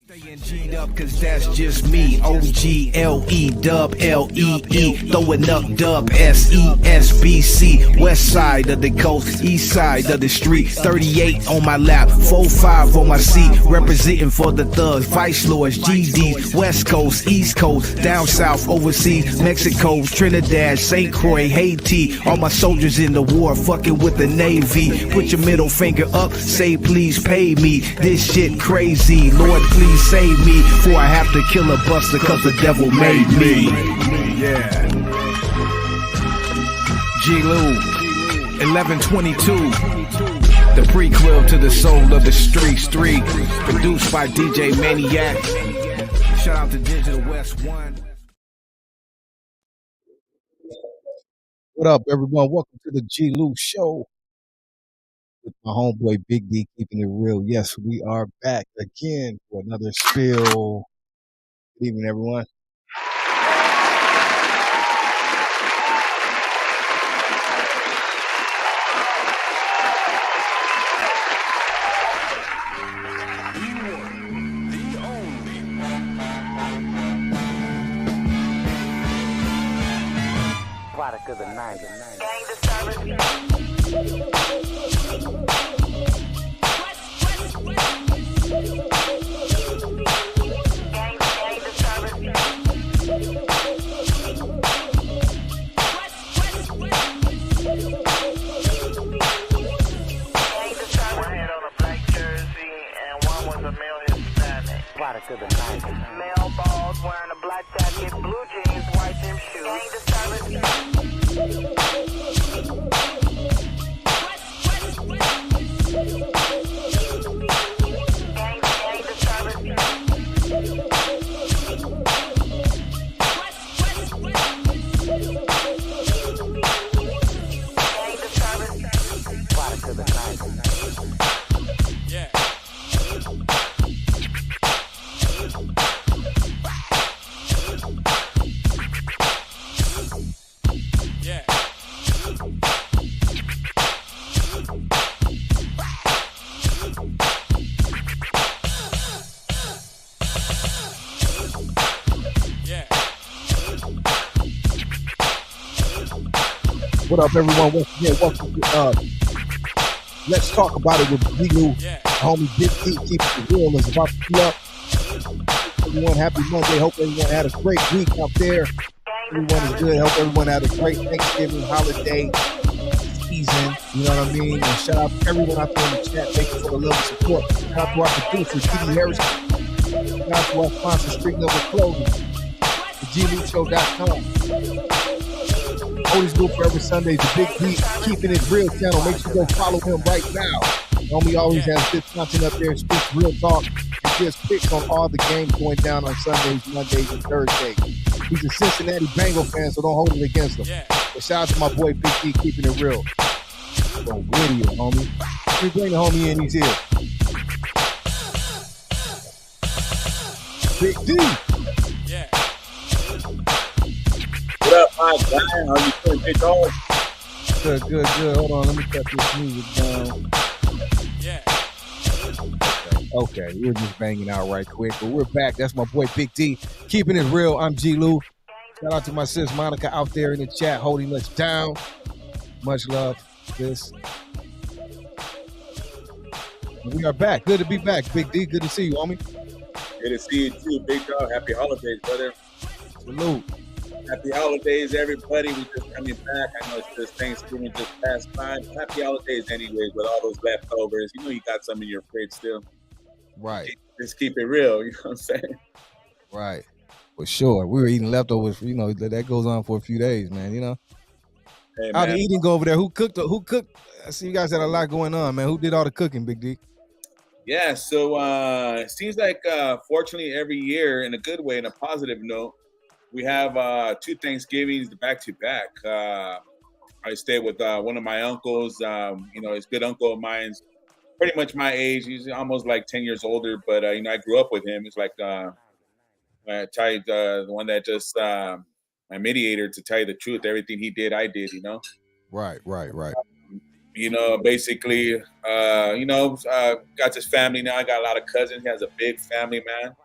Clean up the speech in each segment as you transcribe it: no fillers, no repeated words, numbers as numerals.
Staying G'd up cause that's just me. O-G-L-E dub L-E-E. Throwing up dub S-E-S-B-C. West side of the coast, east side of the street. 38 on my lap, 4-5 on my seat. Representing for the thugs, vice lords, GD. West coast, east coast, down south, overseas. Mexico, Trinidad, St. Croix, Haiti. All my soldiers in the war, fucking with the Navy. Put your middle finger up, say please pay me. This shit crazy, Lord please save me, before I have to kill a buster cause the devil made me. Yeah. G-Lew, 1122. The prequel to the soul of the street. Produced by DJ Maniac. Shout out to Digital West One. What up, everyone? Welcome to the G-Lew Show with my homeboy Big D, keeping it real. Yes, we are back again for another spill. Good evening, everyone. Product of the night. Product of the night. Male balls wearing a black jacket, blue jeans, white gym shoes. Product of the night. Yeah. Yeah. Yeah. What up, everyone? Once again, welcome to Let's Talk About It with G-Lew. Yeah. Homie Big D, keeping it real, is about to be up. Everyone, happy Monday. Hope everyone had a great week out there. Everyone is good. Hope everyone had a great Thanksgiving holiday season. You know what I mean? And shout out to everyone out there in the chat. Thank you for the love and support. Shout out to our producer, DD Hairston. Shout out to our sponsor, Street Level Clothing. The GLewShow.com. Always go for every Sunday. The Big D Keeping It Real channel. Make sure you go follow him right now. Homie always has good content up there. Speaks real talk. He gives picks on all the games going down on Sundays, Mondays, and Thursdays. He's a Cincinnati Bengal fan, so don't hold it against him. Yeah. But shout out to my boy Big D, keeping it real. On radio, homie. We bring the homie in, he's here. Big D. Yeah. What up, my guy? How you doing, big dog? Good. Hold on, let me cut this music down. Yeah. Okay, we're just banging out right quick, but we're back. That's my boy Big D, keeping it real. I'm G-Lew. Shout out to my sis Monica out there in the chat holding us down. Much love. This. We are back. Good to be back, Big D. Good to see you, homie. Good to see you too, big dog. Happy holidays, brother. Salute. Happy holidays, everybody. We just coming back. I know it's just Thanksgiving just passed by. Happy holidays anyways with all those leftovers. You know you got some in your fridge still. Right. Just keep it real, you know what I'm saying? Right. For sure. We were eating leftovers, you know, that goes on for a few days, man, you know. Hey, How the man. eating go over there? Who cooked? I see you guys had a lot going on, man. Who did all the cooking, Big D? Yeah, so it seems like fortunately every year, in a good way, in a positive note, we have 2 Thanksgivings back to back. I stay with one of my uncles. You know, his good uncle of mine's pretty much my age. He's almost like 10 years older, but you know, I grew up with him. It's like the one that just my mediator. To tell you the truth, everything he did, I did. You know. Right. basically, got his family now. I got a lot of cousins. He has a big family, man.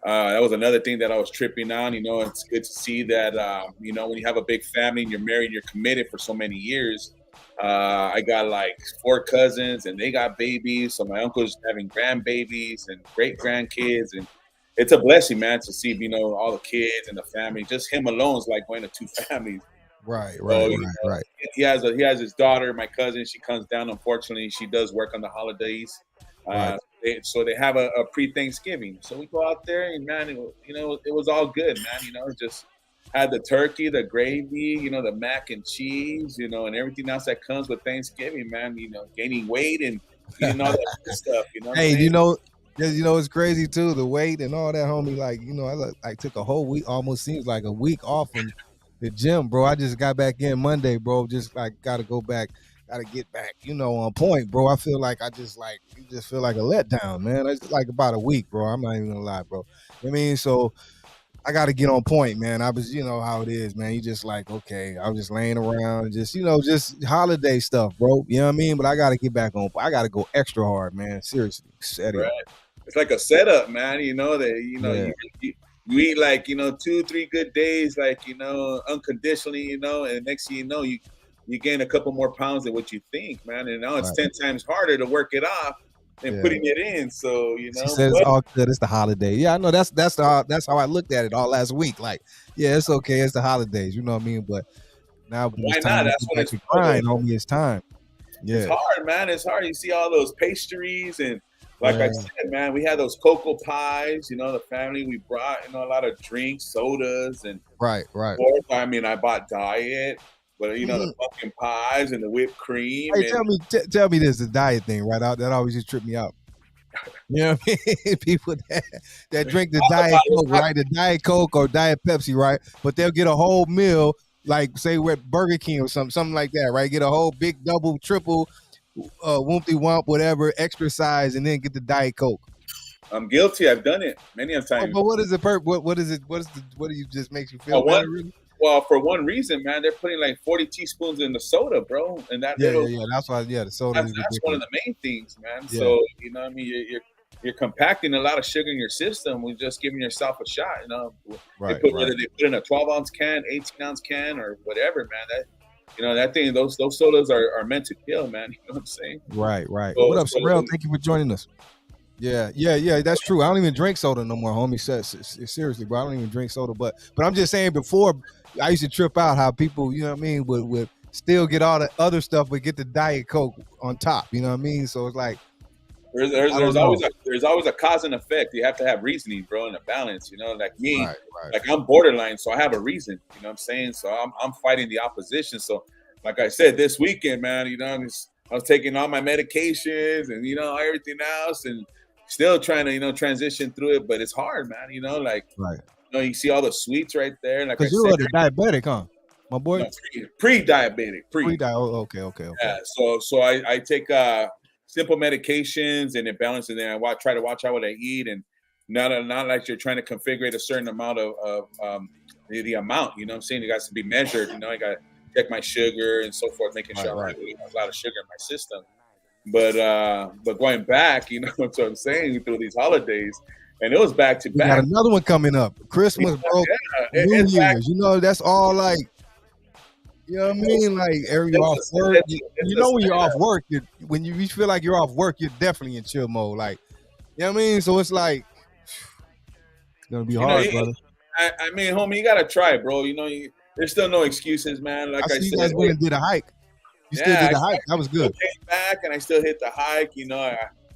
That was another thing that I was tripping on. It's good to see that, when you have a big family and you're married, you're committed for so many years. I got like 4 cousins and they got babies. So my uncle's having grandbabies and great grandkids. And it's a blessing, man, to see, all the kids and the family. Just him alone is like going to 2 families. Right, So, right, right, right. he has his daughter, my cousin. She comes down. Unfortunately, she does work on the holidays. Right. So they have a pre-Thanksgiving. So we go out there, and man, it was all good, man. Just had the turkey, the gravy, the mac and cheese, and everything else that comes with Thanksgiving, man. Gaining weight and eating all that good stuff. Hey, it's crazy too, the weight and all that, homie. Like, I took a whole week, almost seems like a week off from the gym, bro. I just got back in Monday, bro. Just like gotta go back, gotta get back, on point, bro. I feel like you just feel like a letdown, man. It's like about a week, bro. I'm not even gonna lie, bro. So I gotta get on point, man. I was, how it is, man. You just like, okay, I was just laying around, just, just holiday stuff, bro. You know what I mean? But I gotta get back on. I gotta go extra hard, man. Seriously, right. It's like a setup, man. You eat like 2-3 good days, like unconditionally, and next thing you know, you gain a couple more pounds than what you think, man. And now it's 10 times harder to work it off than putting it in. So She says it's all good. It's the holiday. Yeah, I know that's how I looked at it all last week. Like, yeah, it's okay. It's the holidays. You know what I mean? But now why not? That's what it's grind, homie. It's time. Yeah, it's hard, man. It's hard. You see all those pastries and. Like I said, man, we had those cocoa pies, the family. We brought, a lot of drinks, sodas, and right. I mean, I bought diet, but the pumpkin pies and the whipped cream. Hey, tell me this, the diet thing, right? That always just tripped me out. You know what I mean? People that drink the Diet Coke, right? The Diet Coke or Diet Pepsi, right? But they'll get a whole meal, like say we're at Burger King or something like that, right? Get a whole big double, triple. Whoopty womp, whatever, extra size, and then get the Diet Coke. I'm guilty. I've done it many a time. But what is it? What is it? What do you just makes you feel better? Really? Well, for one reason, man, they're putting like 40 teaspoons in the soda, bro, and that yeah. That's why. Yeah, the soda. That's one of the main things, man. Yeah. So I mean, you're compacting a lot of sugar in your system with just giving yourself a shot. Whether they put in a 12-ounce can, 18-ounce can, or whatever, man. That thing, those sodas are meant to kill, man. You know what I'm saying? Right. So, what up, Sorrel? Thank you for joining us. Yeah, that's true. I don't even drink soda no more, homie. Seriously, bro, I don't even drink soda. But I'm just saying, before I used to trip out how people, you know what I mean, would still get all the other stuff, but get the Diet Coke on top. You know what I mean? So it's like there's always a cause and effect. You have to have reasoning, bro, and a balance. Like me, right. Like I'm borderline, so I have a reason. You know what I'm saying? So I'm fighting the opposition. So, like I said, this weekend, man, I was taking all my medications and everything else, and still trying to transition through it. But it's hard, man. You see all the sweets right there. Like, because you were the diabetic, huh, my boy? No, pre-diabetic. Okay. Yeah. So I take simple medications and it balances. And I try to watch out what I eat, and not like you're trying to configure a certain amount of the amount. You know what I'm saying? It got to be measured. I got to check my sugar and so forth, making sure I have a lot of sugar in my system. But going back, what I'm saying, through these holidays, and it was back to back. Got another one coming up, Christmas, bro. New Year's. That's all like. You know what I mean? Like, you're off work. When you're off work, when you feel like you're off work, you're definitely in chill mode. Like, you know what I mean? So it's like, it's going to be hard, brother. I mean, homie, you got to try, bro. There's still no excuses, man. Like I said, you guys went and did a hike. You still did the hike. That was good. I came back and I still hit the hike.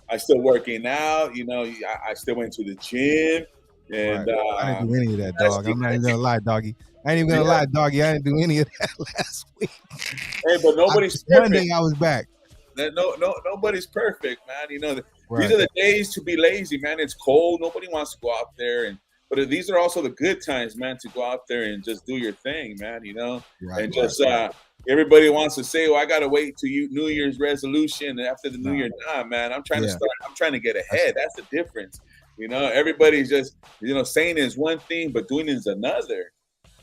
I still working out. I still went to the gym. And I didn't do any of that, dog. I'm not even going to lie, doggy. I ain't even gonna lie, doggy. I didn't do any of that last week. Hey, but nobody's perfect. Monday I was back. Nobody's perfect, man. These are the days to be lazy, man. It's cold. Nobody wants to go out there, but these are also the good times, man, to go out there and just do your thing, man. Everybody wants to say, "Well, I gotta wait till New Year's resolution and after the New Year." Nah, man. I'm trying to start. I'm trying to get ahead. That's the difference. Everybody's just saying is one thing, but doing is another.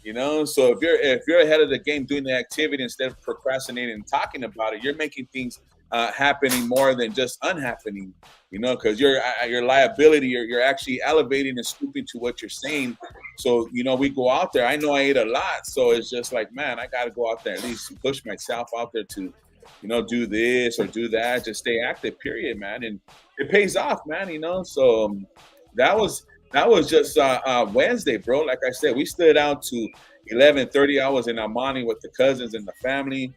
You know, so if you're ahead of the game doing the activity instead of procrastinating and talking about it, you're making things happening more than just unhappening. You know, because your liability, you're actually elevating and stooping to what you're saying. So you know, we go out there. I know I ate a lot, so it's just like, man, I got to go out there at least push myself out there to, you know, do this or do that, just stay active. Period, man, and it pays off, man. You know, so that was just Wednesday, bro. Like I said, we stood out to 11:30. I was in Amani with the cousins and the family.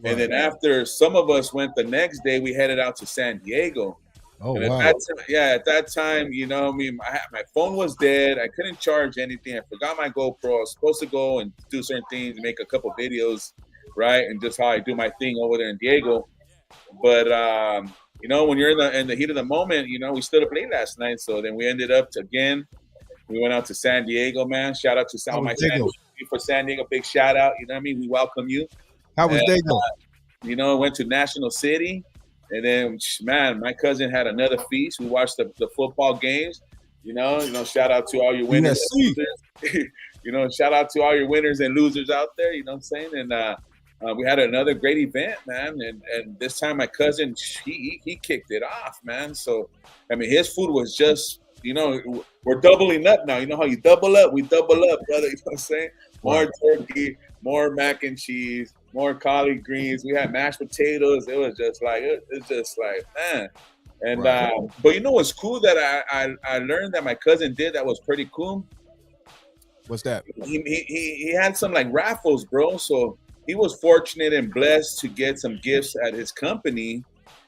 And then after some of us went the next day, we headed out to San Diego. Oh, And wow. at that time, you know, I mean, my phone was dead. I couldn't charge anything. I forgot my GoPro. I was supposed to go and do certain things, make a couple videos, right? And just how I do my thing over there in Diego. But you know, when you're in the heat of the moment, you know, we stood up late last night. So then we ended up we went out to San Diego, man. Shout out to How my was San Diego? Diego for San Diego. Big shout out. You know what I mean? We welcome you. How was And, Diego? You know, went to National City. And then, man, my cousin had another feast. We watched the football games. You know, shout out to all your winners. And losers. You know, shout out to all your winners and losers out there. You know what I'm saying? And we had another great event, man. And this time, my cousin, he kicked it off, man. So, I mean, his food was just, you know, we're doubling up now. You know how you double up? We double up, brother. You know what I'm saying? More turkey, more mac and cheese, more collard greens. We had mashed potatoes. It was just like, man. And but you know what's cool that I learned that my cousin did that was pretty cool? What's that? He had some like raffles, bro. So he was fortunate and blessed to get some gifts at his company.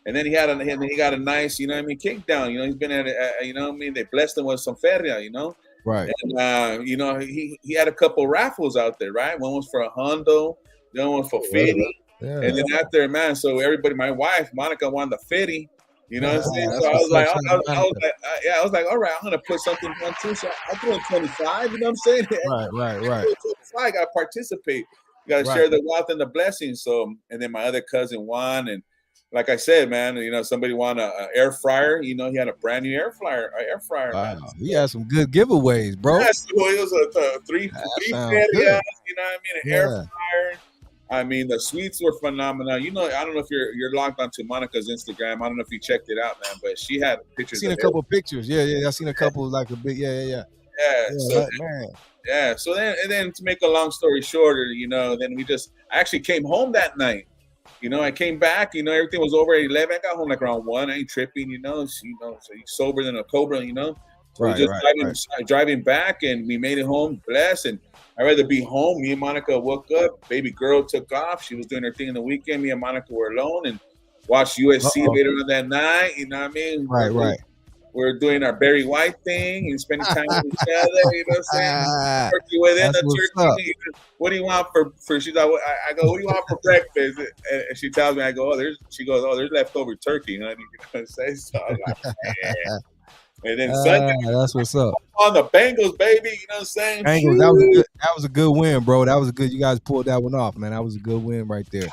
And then he got a nice, you know what I mean, kick down. You know, he's been at you know what I mean, they blessed him with some feria, you know. Right. And you know, he had a couple raffles out there, right? One was for a Hondo, the other one for 50. Yeah. And then after, man, so everybody, my wife, Monica, won the 50. You know what I'm saying? So I was like, all right, I'm gonna put something on too. So I'm doing 25, you know what I'm saying? Right. I gotta participate. You gotta share the wealth and the blessings. So, and then my other cousin won, and like I said, man, you know, somebody won an air fryer. You know, he had a brand new air fryer. Wow. Man. He had some good giveaways, bro. Yes, well, it was a three ferias, you know what I mean? An air fryer. I mean, the sweets were phenomenal. You know, I don't know if you're logged onto Monica's Instagram. I don't know if you checked it out, man, but she had pictures. I've seen a couple pictures. Yeah. I've seen a couple like a big. Yeah. So then to make a long story shorter, you know, then I actually came home that night. You know, I came back. You know, everything was over at 11. I got home like around 1. I ain't tripping. You know, so you're sober than a cobra. You know, so driving back, and we made it home blessed. And I'd rather be home. Me and Monica woke up. Baby girl took off. She was doing her thing in the weekend. Me and Monica were alone and watched USC later on that night. You know what I mean? Right. We're doing our Barry White thing and spending time with each other. You know what I'm saying? Turkey within the turkey. What do you want for? She's like, I go, what do you want for breakfast? And she tells me, I go, there's leftover turkey. You know what I'm saying? So I'm like, man. And then Sunday, that's what's up. On the Bengals, baby. You know what I'm saying? Bengals, that was a good win, bro. That was a good. You guys pulled that one off, man. That was a good win right there.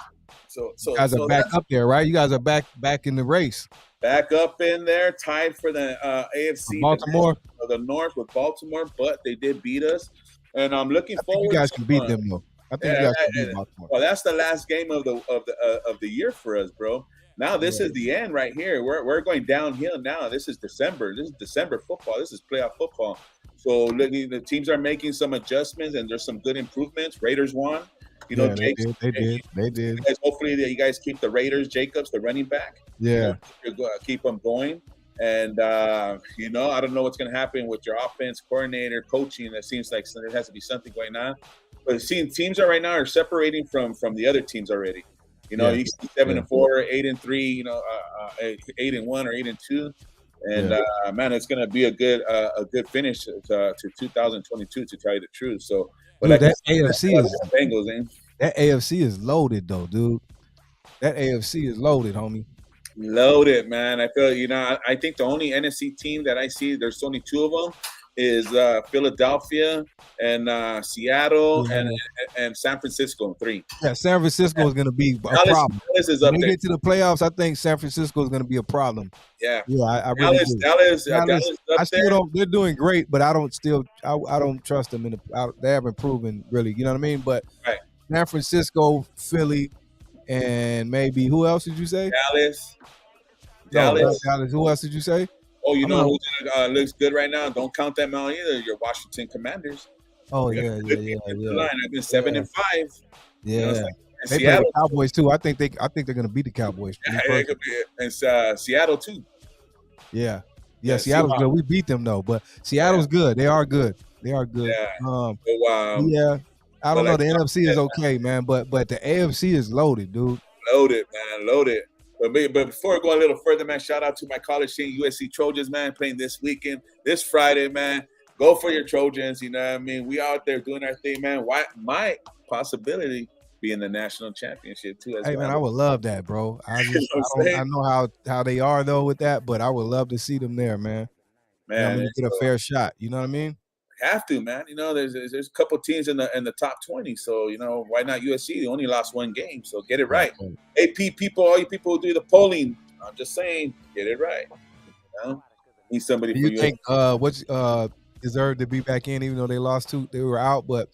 So you guys are back up there, right? You guys are back in the race. Back up in there, tied for the AFC. Baltimore. The North with Baltimore, but they did beat us. And I'm looking forward. You guys can beat them though. I think you guys can beat Baltimore. Well, that's the last game of the year for us, bro. Now this is the end right here. We're going downhill now. This is December. This is December football. This is playoff football. So the teams are making some adjustments, and there's some good improvements. Raiders won. You know, they did. Hopefully, you guys keep the Raiders, Jacobs, the running back. Yeah, keep them going. And you know, I don't know what's going to happen with your offense coordinator, coaching. That seems like there has to be something going on. But seeing teams are separating from the other teams already. You know, you see 7-4, 8-3. You know, 8-1 or 8-2. And man, it's going to be a good finish to 2022, to tell you the truth. So, but dude, like that AFC is Bengals, man. That AFC is loaded, though, dude. That AFC is loaded, homie. Loaded, man. I feel, you know, I think the only NFC team that I see, there's only 2 of them. is Philadelphia and Seattle Yeah. and San Francisco in 3. Yeah, San Francisco is going to be a Dallas, problem. Dallas is When up they there. get to the playoffs, I think San Francisco is going to be a problem. Yeah, Yeah, I really do. Dallas Dallas, up I there. still don't. They're doing great, but I don't trust them they haven't proven really. You know what I mean? But Right. San Francisco, Philly, and maybe who else did you say? Dallas. No, not Dallas. Dallas. Who else did you say? Oh, you I'm know not- who looks good right now? Don't count them out either. Your Washington Commanders. Oh They got yeah, a yeah, good yeah, team in the yeah. line. I've been 7 and 5. You know, Yeah. it's like- and They play Seattle. the Cowboys too. I think they're going to beat the Cowboys. Yeah, they could be, and Seattle too. Yeah. Yeah, Seattle's Seahawks. good. We beat them though, but Seattle's good. They are good. Yeah. So, Yeah. I don't but know. like- The NFC is okay, man, but the AFC is loaded, dude. Loaded, man, loaded. But before we go a little further, man, shout out to my college team, USC Trojans, man, playing this weekend, this Friday, man. Go for your Trojans, you know what I mean? We out there doing our thing, man. Why might possibility be in the national championship too? As Hey well. man, I would love that, bro. I You know what I'm I know how they are though with that, but I would love to see them there, man. Man, Get a fair shot. You know what I mean? have to, man. You know, there's a couple teams in the top 20, so you know why not USC? They only lost 1 game, so get it right. AP people, all you people who do the polling, I'm just saying, get it right. You know, need somebody Do for you think what's deserved to be back in, even though they lost 2, they were out, but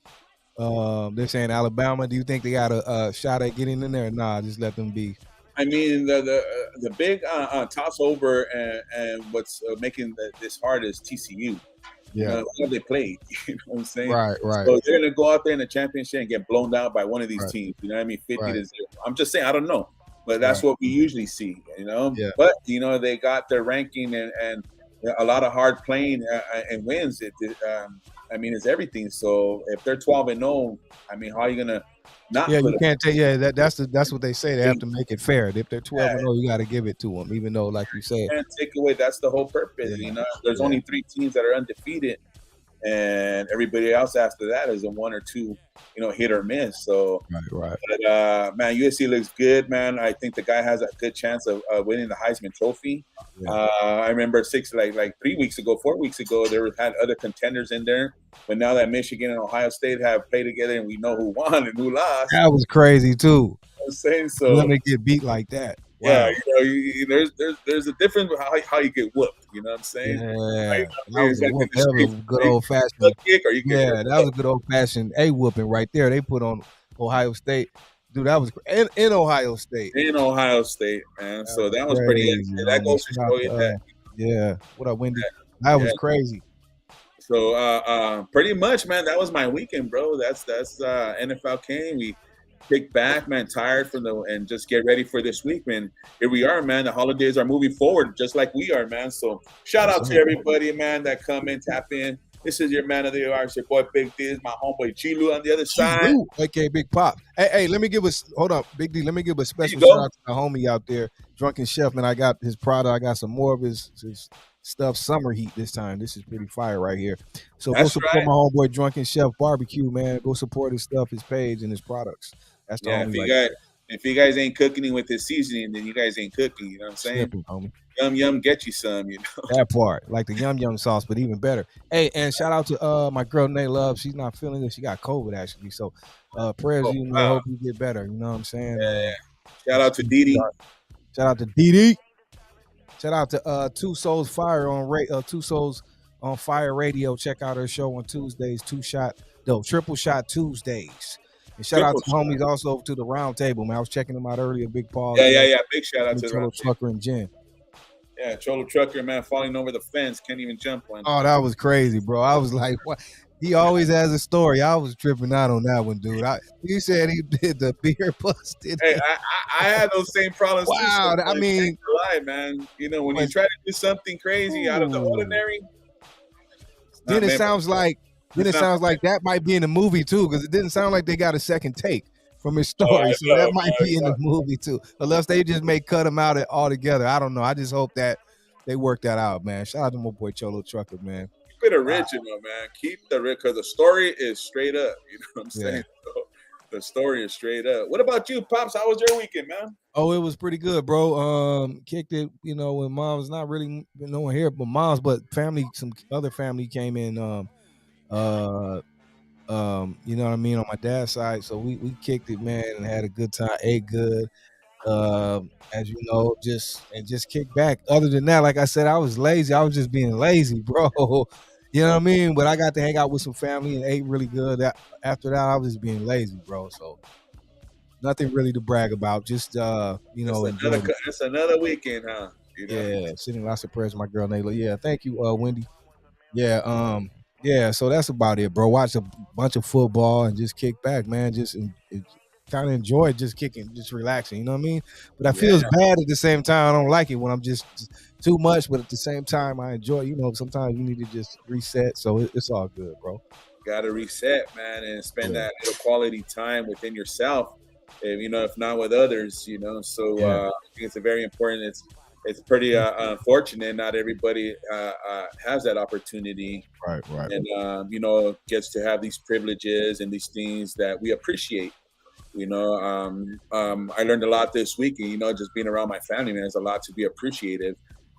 they're saying Alabama. Do you think they got a shot at getting in there? Nah, just let them be. I mean, the big toss over and what's making this hard is TCU. You know, who have they played? You know what I'm saying? Right. So they're gonna go out there in the championship and get blown down by one of these Right. teams. You know what I mean? 50 Right. to 0. I'm just saying, I don't know, but that's what we usually see. You know, Yeah. but you know they got their ranking and a lot of hard playing and wins. I mean, it's everything. So if they're 12 and 0, I mean, how are you gonna not? Yeah, put you a- can't take. Yeah, that's what they say. They have to make it fair. If they're 12 and 0, you got to give it to them, even though, like you said, Can't take away. That's the whole purpose. Yeah. You know, there's only 3 teams that are undefeated, and everybody else after that is a 1 or 2, you know, hit or miss. So, right. but man, USC looks good, man. I think the guy has a good chance of winning the Heisman Trophy. Yeah. I remember 4 weeks ago, there had other contenders in there, but now that Michigan and Ohio State have played together, and we know who won and who lost. That was crazy too. You know what I'm saying so. Let me get beat like that. Yeah, Wow. you know, there's a difference with how you get whooped. You know what I'm saying? Yeah, Like, that was a like whoop- in the that was a streets, good right? old fashioned. Hook kick, or you get Yeah, that was a good old fashioned a whooping right there. They put on Ohio State, dude. That was in Ohio State. in Ohio State, man. So that was pretty. Crazy, That man. goes to Shout show out you to, that. Yeah, what up, Wendy? That was Yeah. crazy. So pretty much, man, that was my weekend, bro. That's NFL came. We kicked back, man, tired from and just get ready for this week, man. Here we are, man. The holidays are moving forward just like we are, man. So shout out to everybody, man, that come in, tap in. This is your man of the hour. It's your boy Big D. This is my homeboy G-Lew on the other side. Ooh, okay, Big Pop. Hey, let me give us hold up, Big D. Let me give a special go. shout out to my homie out there, Drunken Chef. Man, I got his product. I got some more of his stuff. Summer heat this time. This is pretty fire right here. So go That's support right. my homeboy Drunken Chef Barbecue, man. Go support his stuff, his page, and his products. That's the Yeah, homie. if you guys ain't cooking with his seasoning, then you guys ain't cooking. You know what I'm saying? Slipping, homie. Yum, get you some. You know. That part, like the yum sauce, but even better. Hey, and shout out to my girl Nay Love. She's not feeling it. She got COVID actually. So prayers to you, man. I wow. hope you get better. You know what I'm saying? Yeah. Shout out to DD. Shout out to DD. Shout out to Two Souls Fire on Two Souls on Fire Radio. Check out her show on Tuesdays. Triple Shot Tuesdays. And shout out to Triple homies also to the Round Table, man. I was checking them out earlier. Big Paul. Yeah. Big shout out to the Cholo Round Trucker and Jen. Yeah, Cholo Trucker, man, falling over the fence, can't even jump one. Oh, that was crazy, bro. I was like, what? He always has a story. I was tripping out on that one, dude. He said he did the beer busted. Hey, I had those same problems. Wow, too, I mean, ain't gonna lie, man. You know, when you try to do something crazy out of the ordinary, it's not then it meant- sounds like that might be in the movie too, because it didn't sound like they got a second take from his story. I So know, that might be in the movie too, unless they just may cut him out altogether. I don't know. I just hope that they work that out, man. Shout out to my boy Cholo Trucker, man. keep it original, man. Keep the because the story is straight up. You know what I'm saying? So, The story is straight up. What about you, Pops? How was your weekend, man? Oh, it was pretty good, bro. Kicked it, when mom's not really no one here, but mom's, but family, some other family came in. Uh, you know what I mean, on my dad's side. So we kicked it, man, and had a good time, ate good. As you know, just kick back. Other than that, like I said, I was lazy. I was just being lazy, bro. You know what I mean? But I got to hang out with some family and ate really good. After that, I was just being lazy, bro. So nothing really to brag about. Just enjoy. It's another weekend, huh? Yeah, sending lots of prayers to my girl Nayla. Yeah, thank you, Wendy. Yeah, so that's about it, bro. Watch a bunch of football and just kick back, man. Just kind of enjoy just kicking, just relaxing. You know what I mean? But I feels bad at the same time. I don't like it when I'm just too much, but at the same time, I enjoy. Sometimes you need to just reset. So it's all good, bro. Got to reset, man, and spend that little quality time within yourself. If not with others, So I think it's a very important. It's pretty unfortunate. Not everybody has that opportunity, right, and gets to have these privileges and these things that we appreciate. I learned a lot this week, and just being around my family, man, there's a lot to be appreciative.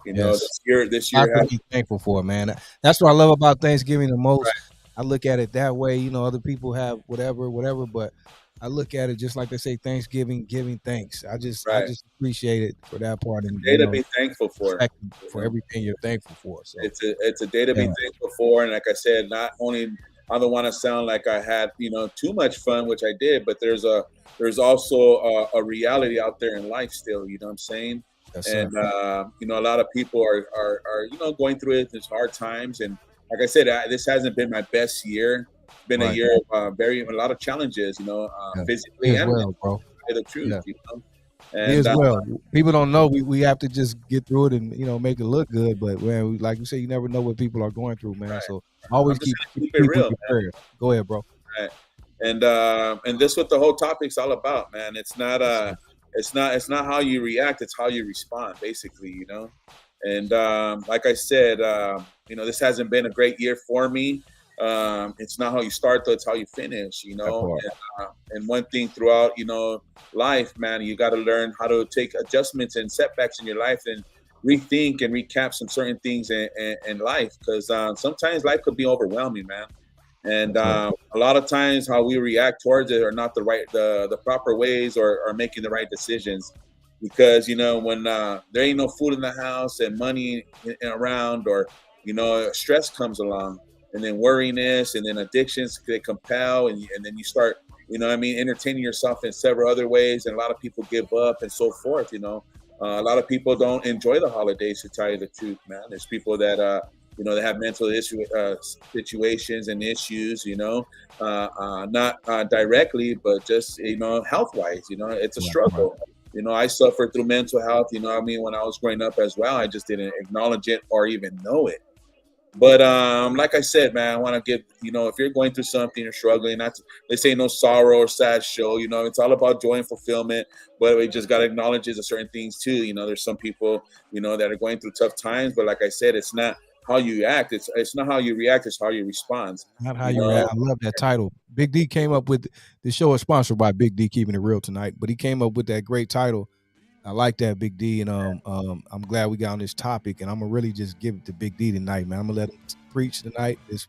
This year, I can be thankful for, man. That's what I love about Thanksgiving the most. Right. I look at it that way. Other people have whatever, but I look at it just like they say Thanksgiving, giving thanks. I just appreciate it for that part. And day to be thankful for everything you're thankful for. So it's a day to be thankful for. And like I said, not only I don't want to sound like I had too much fun, which I did, but there's also a reality out there in life still. You know what I'm saying? Yes, and a lot of people are going through it. There's hard times, and like I said, this hasn't been my best year. It's been a year of a lot of challenges, physically and well, bro. The truth, And well, people don't know we have to just get through it and make it look good. But man, like you say, you never know what people are going through, man. Right. So always keep it real. Go ahead, bro. Right. And this what the whole topic's all about, man. It's not it's not how you react, it's how you respond, basically, And like I said, this hasn't been a great year for me. It's not how you start, though, it's how you finish, and one thing throughout, life, man, you got to learn how to take adjustments and setbacks in your life and rethink and recap some certain things in life, because sometimes life could be overwhelming, man. And a lot of times how we react towards it are not the proper ways or making the right decisions, because when there ain't no food in the house and money around, or stress comes along, and then worriness, and then addictions, they compel, and then you start entertaining yourself in several other ways, and a lot of people give up and so forth. A lot of people don't enjoy the holidays, to tell you the truth, man. There's people that they have mental situations and issues, not directly, but just, health-wise, it's a struggle. I suffered through mental health, when I was growing up as well. I just didn't acknowledge it or even know it. But like I said, man, I want to give, if you're going through something, you're struggling, this ain't no sorrow or sad show, it's all about joy and fulfillment. But we just got to acknowledge there's certain things too. There's some people, that are going through tough times. But like I said, it's not how you act. It's not how you react. It's how you respond. Not how you react. I love that title. Big D came up with the show is sponsored by Big D Keeping It Real tonight, but he came up with that great title. I like that, Big D, and I'm glad we got on this topic, and I'm gonna really just give it to Big D tonight, man. I'm gonna let him preach tonight. This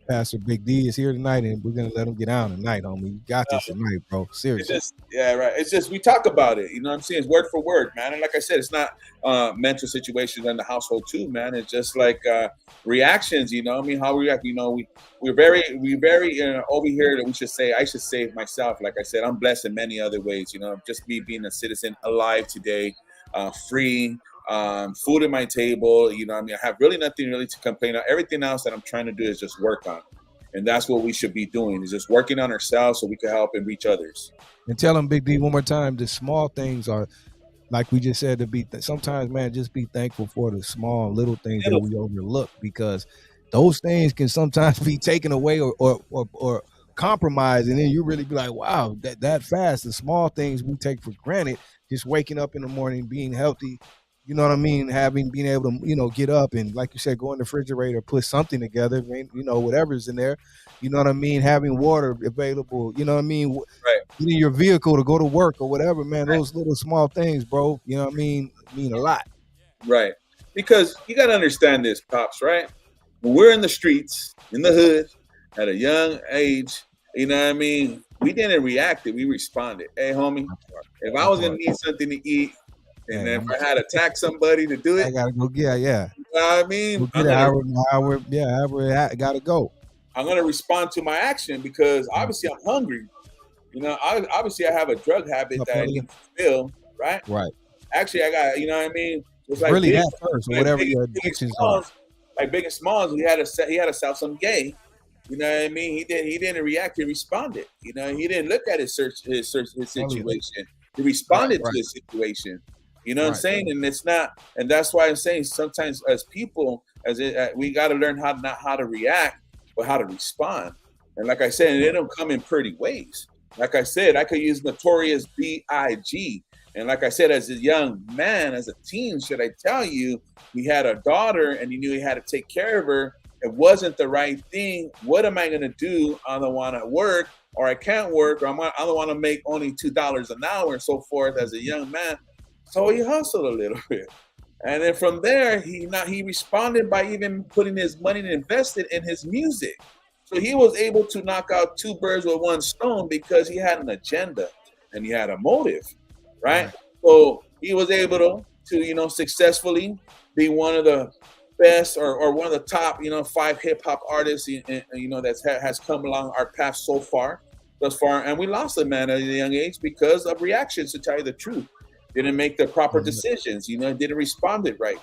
Pastor Big D is here tonight, and we're gonna let him get on tonight, homie. You got this tonight, bro. Seriously. It's just we talk about it. I'm saying? It's word for word, man. And like I said, it's not mental situations in the household too, man. It's just like reactions. How we react. We're very over here that I should say myself. Like I said, I'm blessed in many other ways. Just me being a citizen alive today, free. Food at my table, I have really nothing really to complain about. Everything else that I'm trying to do is just work on. And that's what we should be doing, is just working on ourselves so we can help and reach others. And tell them, Big D, one more time, the small things are, like we just said, sometimes, man, just be thankful for the small little things that we overlook, because those things can sometimes be taken away or compromised. And then you really be like, wow, that fast, the small things we take for granted, just waking up in the morning, being healthy, You know what I mean? Being able to, get up and, like you said, go in the refrigerator, put something together, whatever's in there. You know what I mean? Having water available, you know what I mean? Right. Getting your vehicle to go to work or whatever, man. Those little small things, bro. You know what I mean a lot. Right. Because you got to understand this, Pops, right? When we're in the streets, in the hood, at a young age, you know what I mean? We didn't react, we responded. Hey, homie, if I was going to need something to eat, and if I had to attack somebody to do it, I got to go get you know what I mean? Go get it, however, I got to go. I'm going to respond to my action because obviously I'm hungry. You know, obviously I have a drug habit that I need to fulfill, right? Right. Actually, I got, you know what I mean? It's like really Big, that first, or whatever your addictions are. Like Big and Smalls, he had to sell some gay. You know what I mean? He didn't react. He responded. You know, he didn't look at his situation. He responded to his situation. You know what I'm saying? And it's not, and that's why I'm saying sometimes as people, we got to learn not how to react, but how to respond. And like I said, it don't come in pretty ways. Like I said, I could use Notorious B.I.G. And like I said, as a young man, as a teen, should I tell you, he had a daughter and he knew he had to take care of her. It wasn't the right thing. What am I going to do? I don't want to work, or I can't work, or I don't want to make only $2 an hour and so forth as a young man. So he hustled a little bit. And then from there, he responded by even putting his money and invested in his music. So he was able to knock out two birds with one stone because he had an agenda and he had a motive, right? So he was able to successfully be one of the best or one of the top, 5 hip hop artists, that has come along our path thus far. And we lost a man at a young age because of reactions, to tell you the truth. Didn't make the proper decisions, didn't respond it right,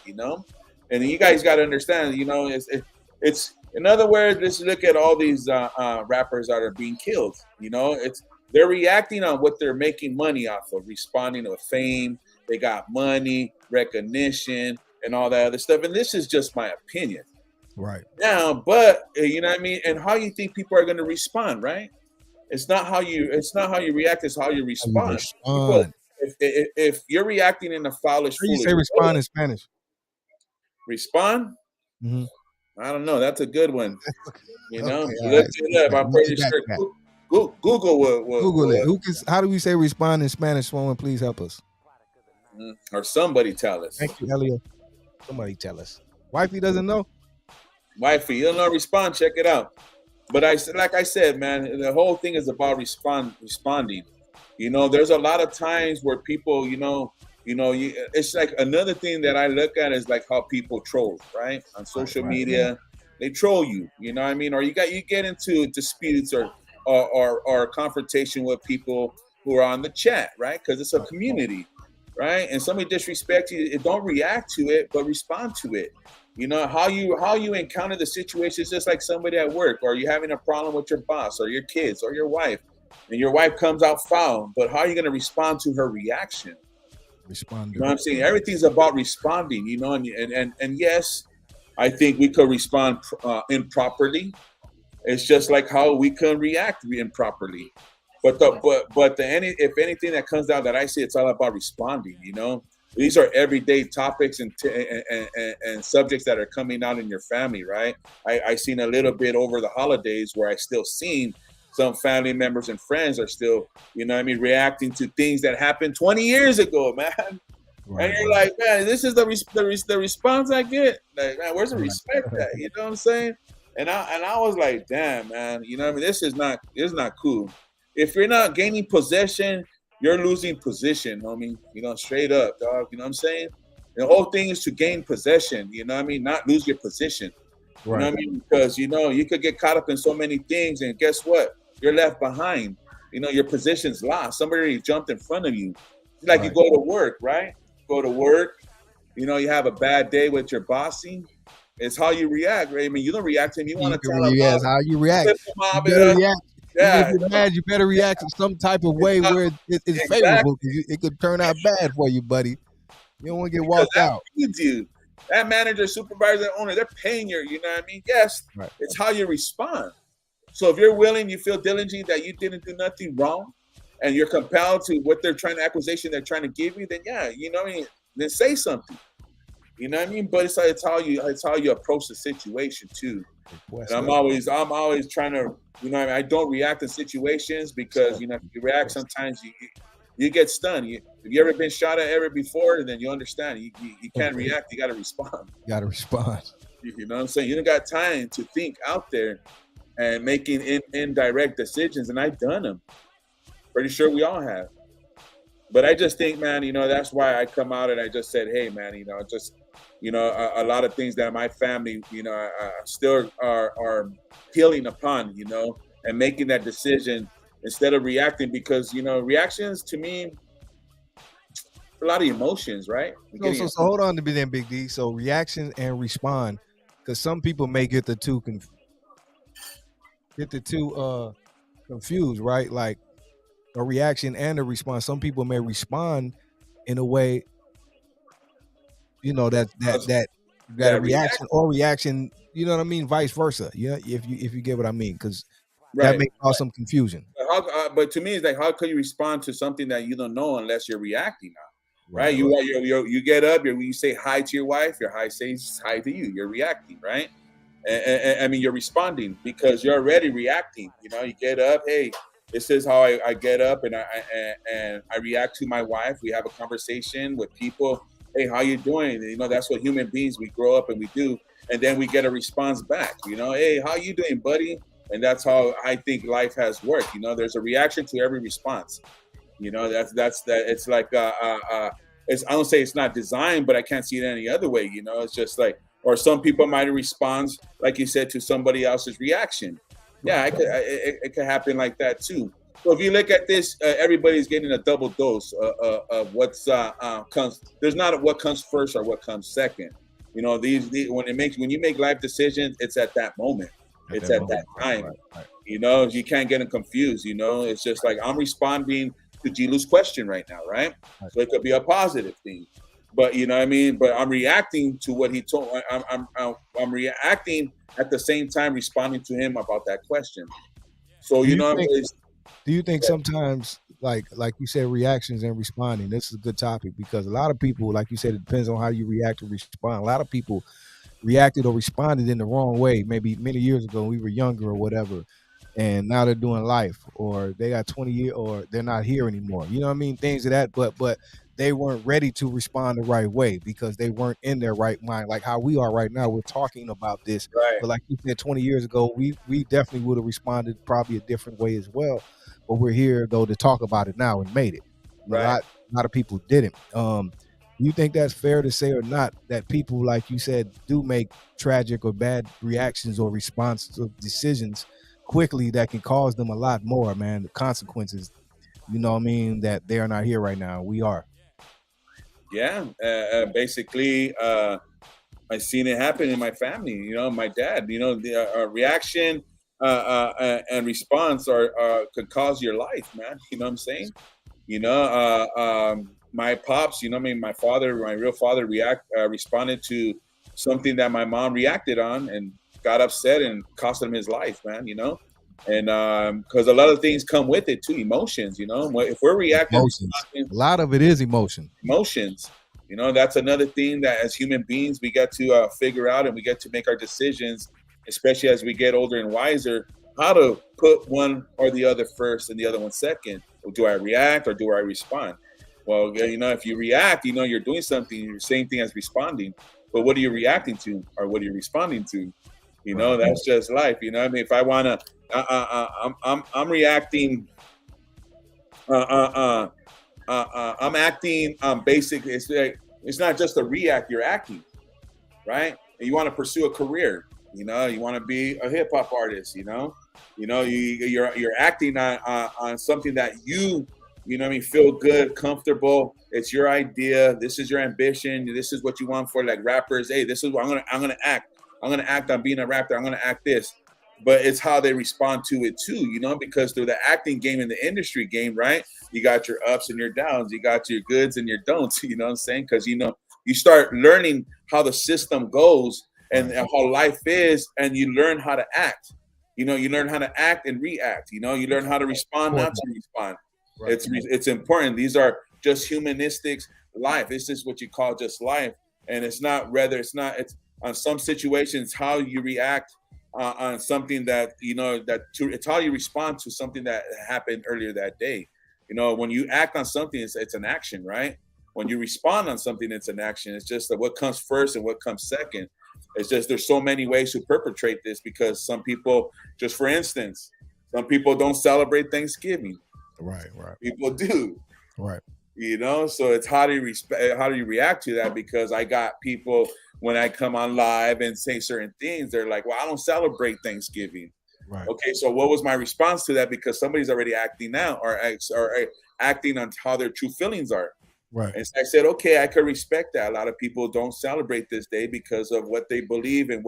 And you guys got to understand, it's in other words, just look at all these rappers that are being killed. They're reacting on what they're making money off of, responding to fame. They got money, recognition, and all that other stuff. And this is just my opinion. Right. Now, but you know what I mean? And how you think people are going to respond, right? It's not how you react, it's how you respond. If you're reacting in a foolish How do you say respond in Spanish? Respond? Mm-hmm. I don't know. That's a good one. Look right. it up. I'm pretty sure. Google will. Google it. How do we say respond in Spanish? Someone please help us. Or somebody tell us. Thank you, Elliot. Somebody tell us. Wifey doesn't know. Wifey, you don't know. Respond. Check it out. But like I said, man, the whole thing is about responding. There's a lot of times where people, it's like another thing that I look at is like how people troll, right? On social media, they troll you, you know what I mean? Or you get into disputes or confrontation with people who are on the chat, right? Because it's a community, right? And somebody disrespects you, don't react to it, but respond to it. How you encounter the situation is just like somebody at work, or you having a problem with your boss or your kids or your wife, and your wife comes out foul, but how are you going to respond to her reaction? Respond. You know what I'm saying? Everything's about responding, and yes, I think we could respond improperly. It's just like how we can react improperly. But if anything that comes out that I see, it's all about responding. These are everyday topics and subjects that are coming out in your family, right? I seen a little bit over the holidays where I still seen some family members and friends are still, reacting to things that happened 20 years ago, man. Right. And you're like, man, this is the response I get. Like, man, where's the respect at? You know what I'm saying? And I was like, damn, man, this is not cool. If you're not gaining possession, you're losing position, homie. Straight up, dog. You know what I'm saying? The whole thing is to gain possession, not lose your position. Right. You know what I mean? Because, you could get caught up in so many things, and guess what? You're left behind. Your position's lost. Somebody jumped in front of you. It's like you go to work, right? Go to work. You have a bad day with your bossing. It's how you react, right? I mean, you don't react to him. You want to tell him. Yes, how you react. You better react. Yeah. If you're mad, you better react in some type of way where it's favorable. It could turn out bad for you, buddy. You don't want to get walked out. You do. That manager, supervisor, owner, they're paying you. You know what I mean? Yes, It's how you respond. So if you're willing, you feel diligent that you didn't do nothing wrong, and you're compelled to what they're trying to give you, then yeah, then say something. You know what I mean? But it's how you approach the situation too. And I'm always trying to, I don't react in situations because if you react, sometimes you get stunned. If you ever been shot at ever before, then you understand. You can't react. You got to respond. You got to respond. You know what I'm saying? You don't got time to think out there and making indirect decisions, and I've done them. Pretty sure we all have. But I just think, man, that's why I come out and I just said, hey, man, a lot of things that my family, still are healing upon, and making that decision instead of reacting because, reactions to me, a lot of emotions, right? So hold on to be then, Big D. So reaction and respond, because some people may get the two confused, right? Like a reaction and a response. Some people may respond in a way, that reaction or reaction, you know what I mean? Vice versa. Yeah, if you get what I mean, because that may cause some confusion. But to me, it's like, how can you respond to something that you don't know unless you're reacting now? Right? You get up, you say hi to your wife, your hi says hi to you. You're reacting, right? And I mean, you're responding because you're already reacting. You get up, hey, this is how I get up and I react to my wife. We have a conversation with people. Hey, how you doing? And, that's what human beings, we grow up and we do. And then we get a response back, hey, how you doing, buddy? And that's how I think life has worked. There's a reaction to every response. That's that. It's like, I don't say it's not designed, but I can't see it any other way. It's just like, or some people might respond, like you said, to somebody else's reaction. Yeah, it could happen like that too. So if you look at this, everybody's getting a double dose of what's comes. There's not what comes first or what comes second. These when you make life decisions, it's at that moment. It's at that time. Right. You can't get them confused. It's just like I'm responding to G-Lew's question right now, right? So it could be a positive thing, but you know what I mean. But I'm reacting to what he told. I'm reacting at the same time responding to him about that question. So do you think sometimes, like you said, reactions and responding? This is a good topic because a lot of people, like you said, it depends on how you react or respond. A lot of people reacted or responded in the wrong way, maybe many years ago, we were younger or whatever, and now they're doing life, or they got 20 years, or they're not here anymore. You know what I mean? Things of that, but they weren't ready to respond the right way because they weren't in their right mind. Like how we are right now, we're talking about this, right. But like you said, 20 years ago, we definitely would have responded probably a different way as well. But we're here though to talk about it now and made it. Right. A lot of people didn't. You think that's fair to say or not, that people, like you said, do make tragic or bad reactions or responses or decisions quickly that can cause them a lot more, man, the consequences, that they are not here right now. We are. Yeah. Basically, I've seen it happen in my family. My dad, the reaction and response could cause your life, man. You know what I'm saying? My pops, my father, my real father responded to something that my mom reacted on and got upset and cost him his life, man, and because a lot of things come with it too, emotions, if we're reacting, a lot of it is emotions, that's another thing that as human beings, we get to figure out, and we get to make our decisions, especially as we get older and wiser, how to put one or the other first and the other one second. Do I react or do I respond? Well, if you react, you're doing something, the same thing as responding. But what are you reacting to, or what are you responding to? That's just life. I mean, if I wanna, I'm reacting. I'm acting. Basically, it's not just a react. You're acting, right? And you want to pursue a career. You want to be a hip hop artist. You're acting on something that you feel good, comfortable. It's your idea. This is your ambition. This is what you want for like rappers. Hey, this is what I'm gonna act. I'm gonna act on being a rapper. I'm gonna act this. But it's how they respond to it too, because through the acting game and the industry game, right? You got your ups and your downs. You got your goods and your don'ts. You know what I'm saying? Because you start learning how the system goes and how life is, and you learn how to act. You learn how to act and react. You learn how to respond, not to respond. Right. It's important. These are just humanistics life. This is what you call just life. and it's on some situations how you react on something that it's how you respond to something that happened earlier that day. When you act on something, it's an action, right? When you respond on something, it's an action. It's just that what comes first and what comes second. It's just there's so many ways to perpetrate this, because some people, just for instance, some people don't celebrate Thanksgiving. Right. People do. Right. So it's how do you react to that? Because I got people, when I come on live and say certain things, they're like, well, I don't celebrate Thanksgiving. Right. Okay, so what was my response to that? Because somebody's already acting out or acting on how their true feelings are. Right. And so I said, okay, I could respect that. A lot of people don't celebrate this day because of what they believe and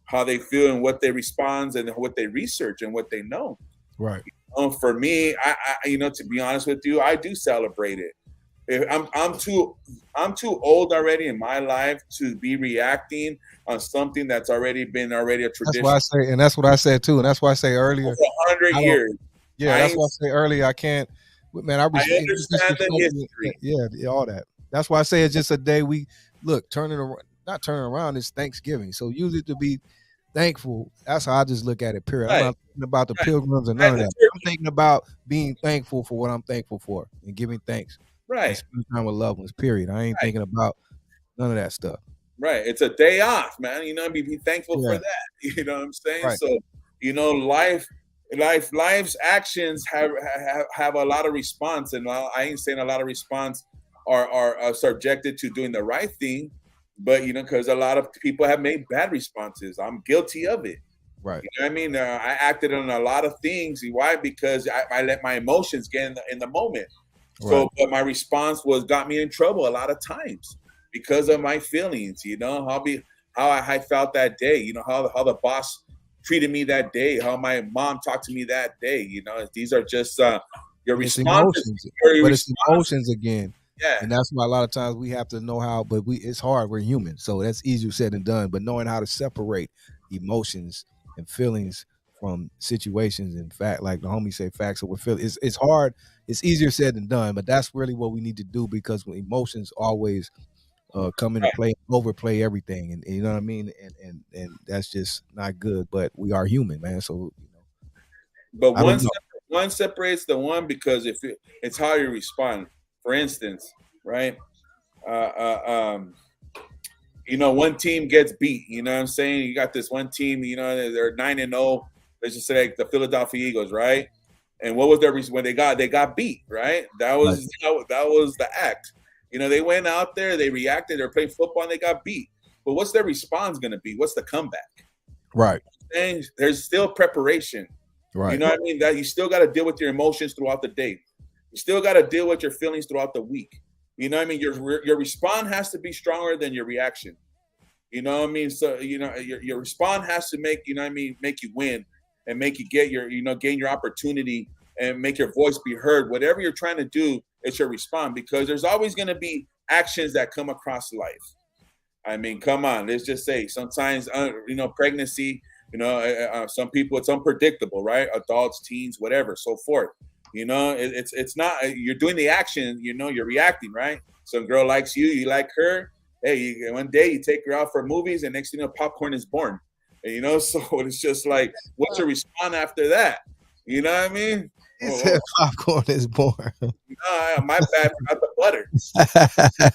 how they feel and what they respond and what they research and what they know. Right. For me, I to be honest with you, I do celebrate it. I'm too old already in my life to be reacting on something that's already a tradition. That's why I say, and that's what I said too, and that's why I say earlier. For 100 years. Yeah, that's why I say earlier. I can't. Man, I understand the history. Yeah, all that. That's why I say it's just a day we look not turning around. It's Thanksgiving, so use it to be thankful. That's how I just look at it. Period. Right. I'm not thinking about the pilgrims and none of that. I'm thinking about being thankful for what I'm thankful for and giving thanks. Right. And spending time with loved ones. Period. I ain't thinking about none of that stuff. Right. It's a day off, man. Be thankful for that. You know what I'm saying? Right. So, life's actions have a lot of response, and I ain't saying a lot of response are subjected to doing the right thing, but because a lot of people have made bad responses. I'm guilty of it. Right. You know what I mean? I acted on a lot of things. Why? Because I let my emotions get in the moment. Right. So, but my response got me in trouble a lot of times because of my feelings. How I felt that day. How the boss treated me that day. How my mom talked to me that day. These are just your responses. It's emotions again. Yeah. And that's why a lot of times we have to know how. But it's hard. We're human, so that's easier said than done. But knowing how to separate emotions and feelings from situations, in fact, like the homie say, facts or feel, it's hard. It's easier said than done, but that's really what we need to do, because when emotions always come into play, overplay everything, and you know what I mean, and that's just not good. But we are human, man. So but one separates the one, because it's how you respond. For instance, right? One team gets beat. You know what I'm saying? You got this one team. They're 9-0. Let's just say like the Philadelphia Eagles, right? And what was their reason when they got beat, right? That was the act. They went out there, they reacted, they're playing football, and they got beat. But what's their response going to be? What's the comeback? Right. And there's still preparation. Right. You know what I mean? That you still got to deal with your emotions throughout the day. You still got to deal with your feelings throughout the week. You know what I mean? Your response has to be stronger than your reaction. You know what I mean? So your response has to make make you win and make you get gain your opportunity and make your voice be heard. Whatever you're trying to do, it's your response, because there's always going to be actions that come across life. I mean, come on, let's just say sometimes pregnancy. Some people, it's unpredictable, right? Adults, teens, whatever, so forth. It's not you're doing the action. You're reacting, right? Some girl likes you, you like her. Hey, one day you take her out for movies, and next thing you know, popcorn is born. And, so it's just like, what's your response after that? You know what I mean? He said popcorn is born. My bad, forgot the butter.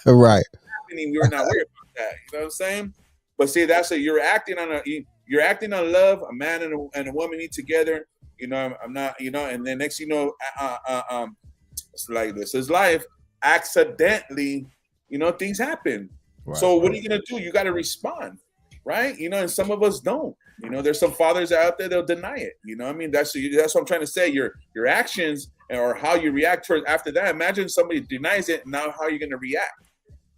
Right. We were not worried about that. You know what I'm saying? But see, that's you're acting on love. A man and a woman eat together. I'm not. And then next, it's like this is life. Accidentally, things happen. Right. So what are you gonna do? You got to respond, right? And some of us don't. There's some fathers out there, they'll deny it. I mean, that's what I'm trying to say. Your actions or how you react towards after that. Imagine somebody denies it. Now, how are you going to react?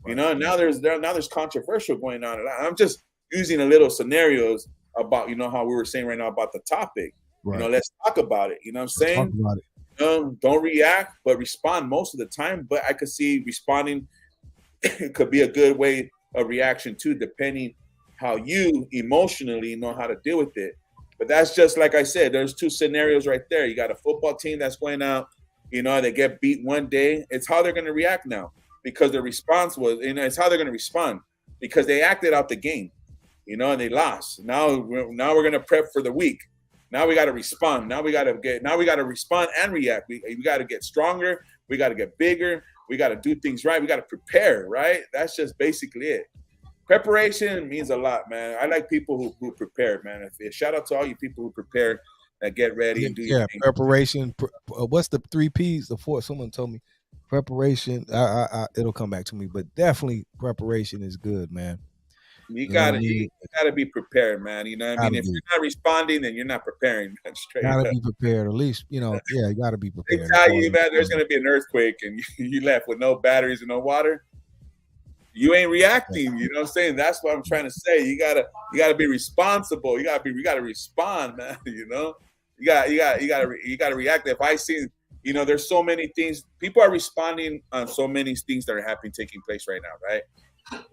Right. Now there's controversial going on. I'm just using a little scenarios about how we were saying right now about the topic. Right. Let's talk about it. You know what I'm saying? Talk about it. Don't react, but respond most of the time. But I could see responding could be a good way of reaction too, depending how you emotionally know how to deal with it. But that's just like I said, there's two scenarios right there. You got a football team that's going out, they get beat one day. It's how they're going to react now, because the response was, it's how they're going to respond, because they acted out the game, and they lost. Now we're gonna prep for the week. Now we got to respond. Now we got to respond and react. We got to get stronger. We got to get bigger. We got to do things right. We got to prepare, right? That's just basically it. Preparation means a lot, man. I like people who prepare, man. Shout out to all you people who prepare and get ready and do your thing. Preparation. What's the 3 P's? The 4? Someone told me preparation. It'll come back to me, but definitely preparation is good, man. You gotta be prepared, man. You know what I mean? If you're not responding, then you're not preparing. Straight gotta up. be prepared. At least, you gotta be They prepared. tell you, man, there's gonna be an earthquake, and you left with no batteries and no water. You ain't reacting. You know what I'm saying? That's what I'm trying to say. You gotta be responsible. You gotta respond, man. You gotta react. If I see, there's so many things. People are responding on so many things that are taking place right now, right?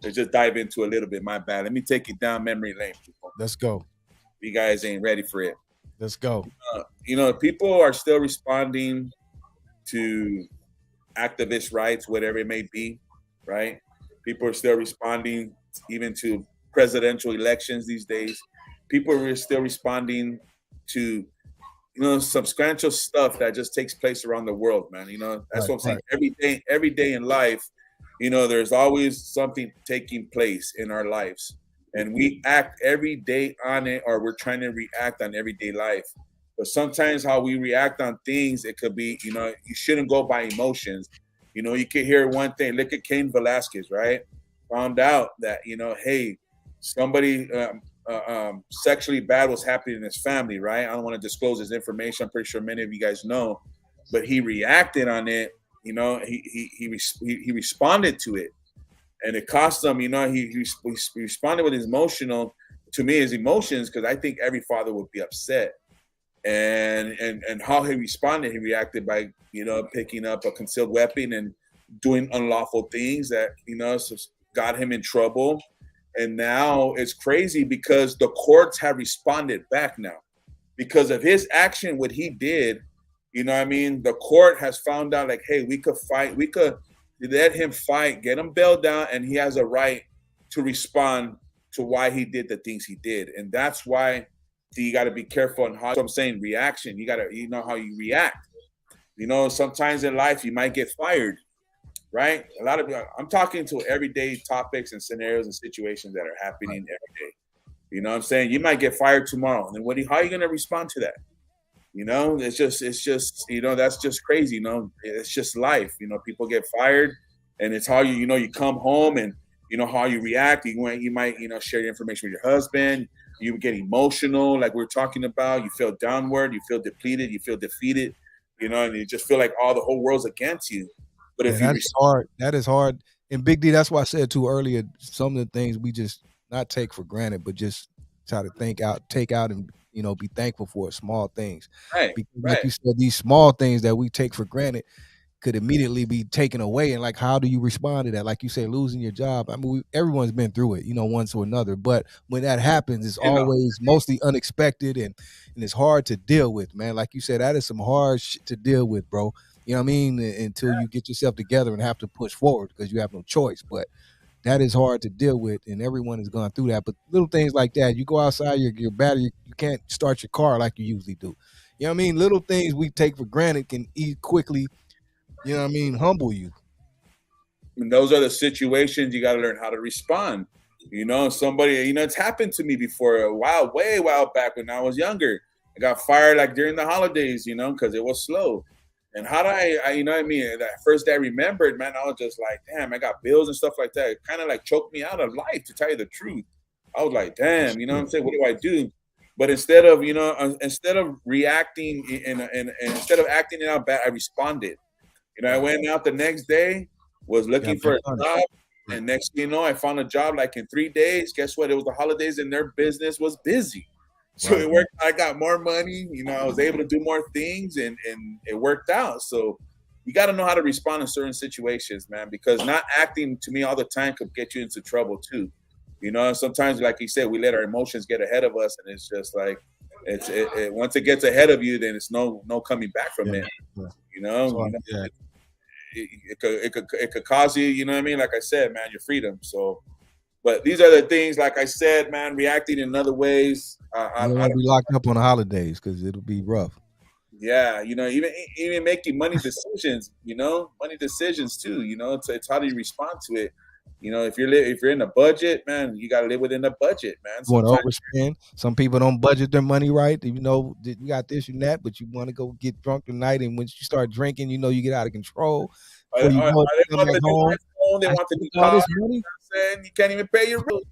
Let's just dive into a little bit. My bad. Let me take you down memory lane, people. Let's go. You guys ain't ready for it. Let's go. People are still responding to activist rights, whatever it may be, right? People are still responding even to presidential elections these days. People are still responding to, substantial stuff that just takes place around the world, man. That's what I'm saying. Every day in life, there's always something taking place in our lives, and we act every day on it, or we're trying to react on everyday life. But sometimes how we react on things, it could be, you shouldn't go by emotions. You could hear one thing. Look at Cain Velasquez, right? Found out that, hey, somebody sexually bad was happening in his family, right? I don't want to disclose his information. I'm pretty sure many of you guys know, but he reacted on it. He responded to it, and it cost him. He responded with his emotions, because I think every father would be upset. And how he responded, he reacted by picking up a concealed weapon and doing unlawful things that got him in trouble. And now it's crazy because the courts have responded back now because of his action. What he did. The court has found out, like, hey, we could fight. We could let him fight, get him bailed down, and he has a right to respond to why he did the things he did. And that's why you got to be careful on how I'm saying reaction. You got to, how you react. Sometimes in life you might get fired, right? A lot of I'm talking to everyday topics and scenarios and situations that are happening every day. You know what I'm saying? You might get fired tomorrow. And then how are you going to respond to that? It's just, that's just crazy. It's just life. People get fired, and it's how you come home and how you react. You might share your information with your husband. You get emotional, like we're talking about. You feel downward. You feel depleted. You feel defeated. And you just feel like the whole world's against you. But if that's hard. That is hard. And Big D, that's why I said too earlier. Some of the things we just not take for granted, but just try to take out, and be thankful for small things. Right. Because like you said, these small things that we take for granted could immediately be taken away. And like, how do you respond to that? Like you say, losing your job. I mean, everyone's been through it, once or another. But when that happens, it's always mostly unexpected, and it's hard to deal with, man. Like you said, that is some hard shit to deal with, bro. You know what I mean? Until you get yourself together and have to push forward because you have no choice. But that is hard to deal with, and everyone has gone through that. But little things like that, you go outside, your battery, you can't start your car like you usually do. You know what I mean? Little things we take for granted can quickly, humble you. And those are the situations you got to learn how to respond. Somebody, it's happened to me before way while back when I was younger. I got fired like during the holidays, because it was slow. And how do that first day I remembered, man, I was just like, damn, I got bills and stuff like that. It kind of like choked me out of life, to tell you the truth. I was like, damn, what I'm saying? What do I do? But instead of reacting and instead of acting it out bad, I responded. I went out the next day, was looking for a job. And next thing you know, I found a job like in 3 days. Guess what? It was the holidays and their business was busy. So it worked. I got more money. I was able to do more things, and it worked out. So you got to know how to respond in certain situations, man, because not acting to me all the time could get you into trouble too. Sometimes, like you said, we let our emotions get ahead of us, and it's just like once it gets ahead of you, then it's no coming back from it. It could cause you, Like I said, man, your freedom. So But these are the things, like I said, man, reacting in other ways. You don't want to be locked up on the holidays because it'll be rough. Yeah, even making money decisions, money decisions too. It's how do you respond to it. If you're in a budget, man, you got to live within the budget, man. You want to overspend. Some people don't budget their money right. You got this and that, but you want to go get drunk tonight, and once you start drinking, you get out of control. They want the new car. You can't even pay your bills.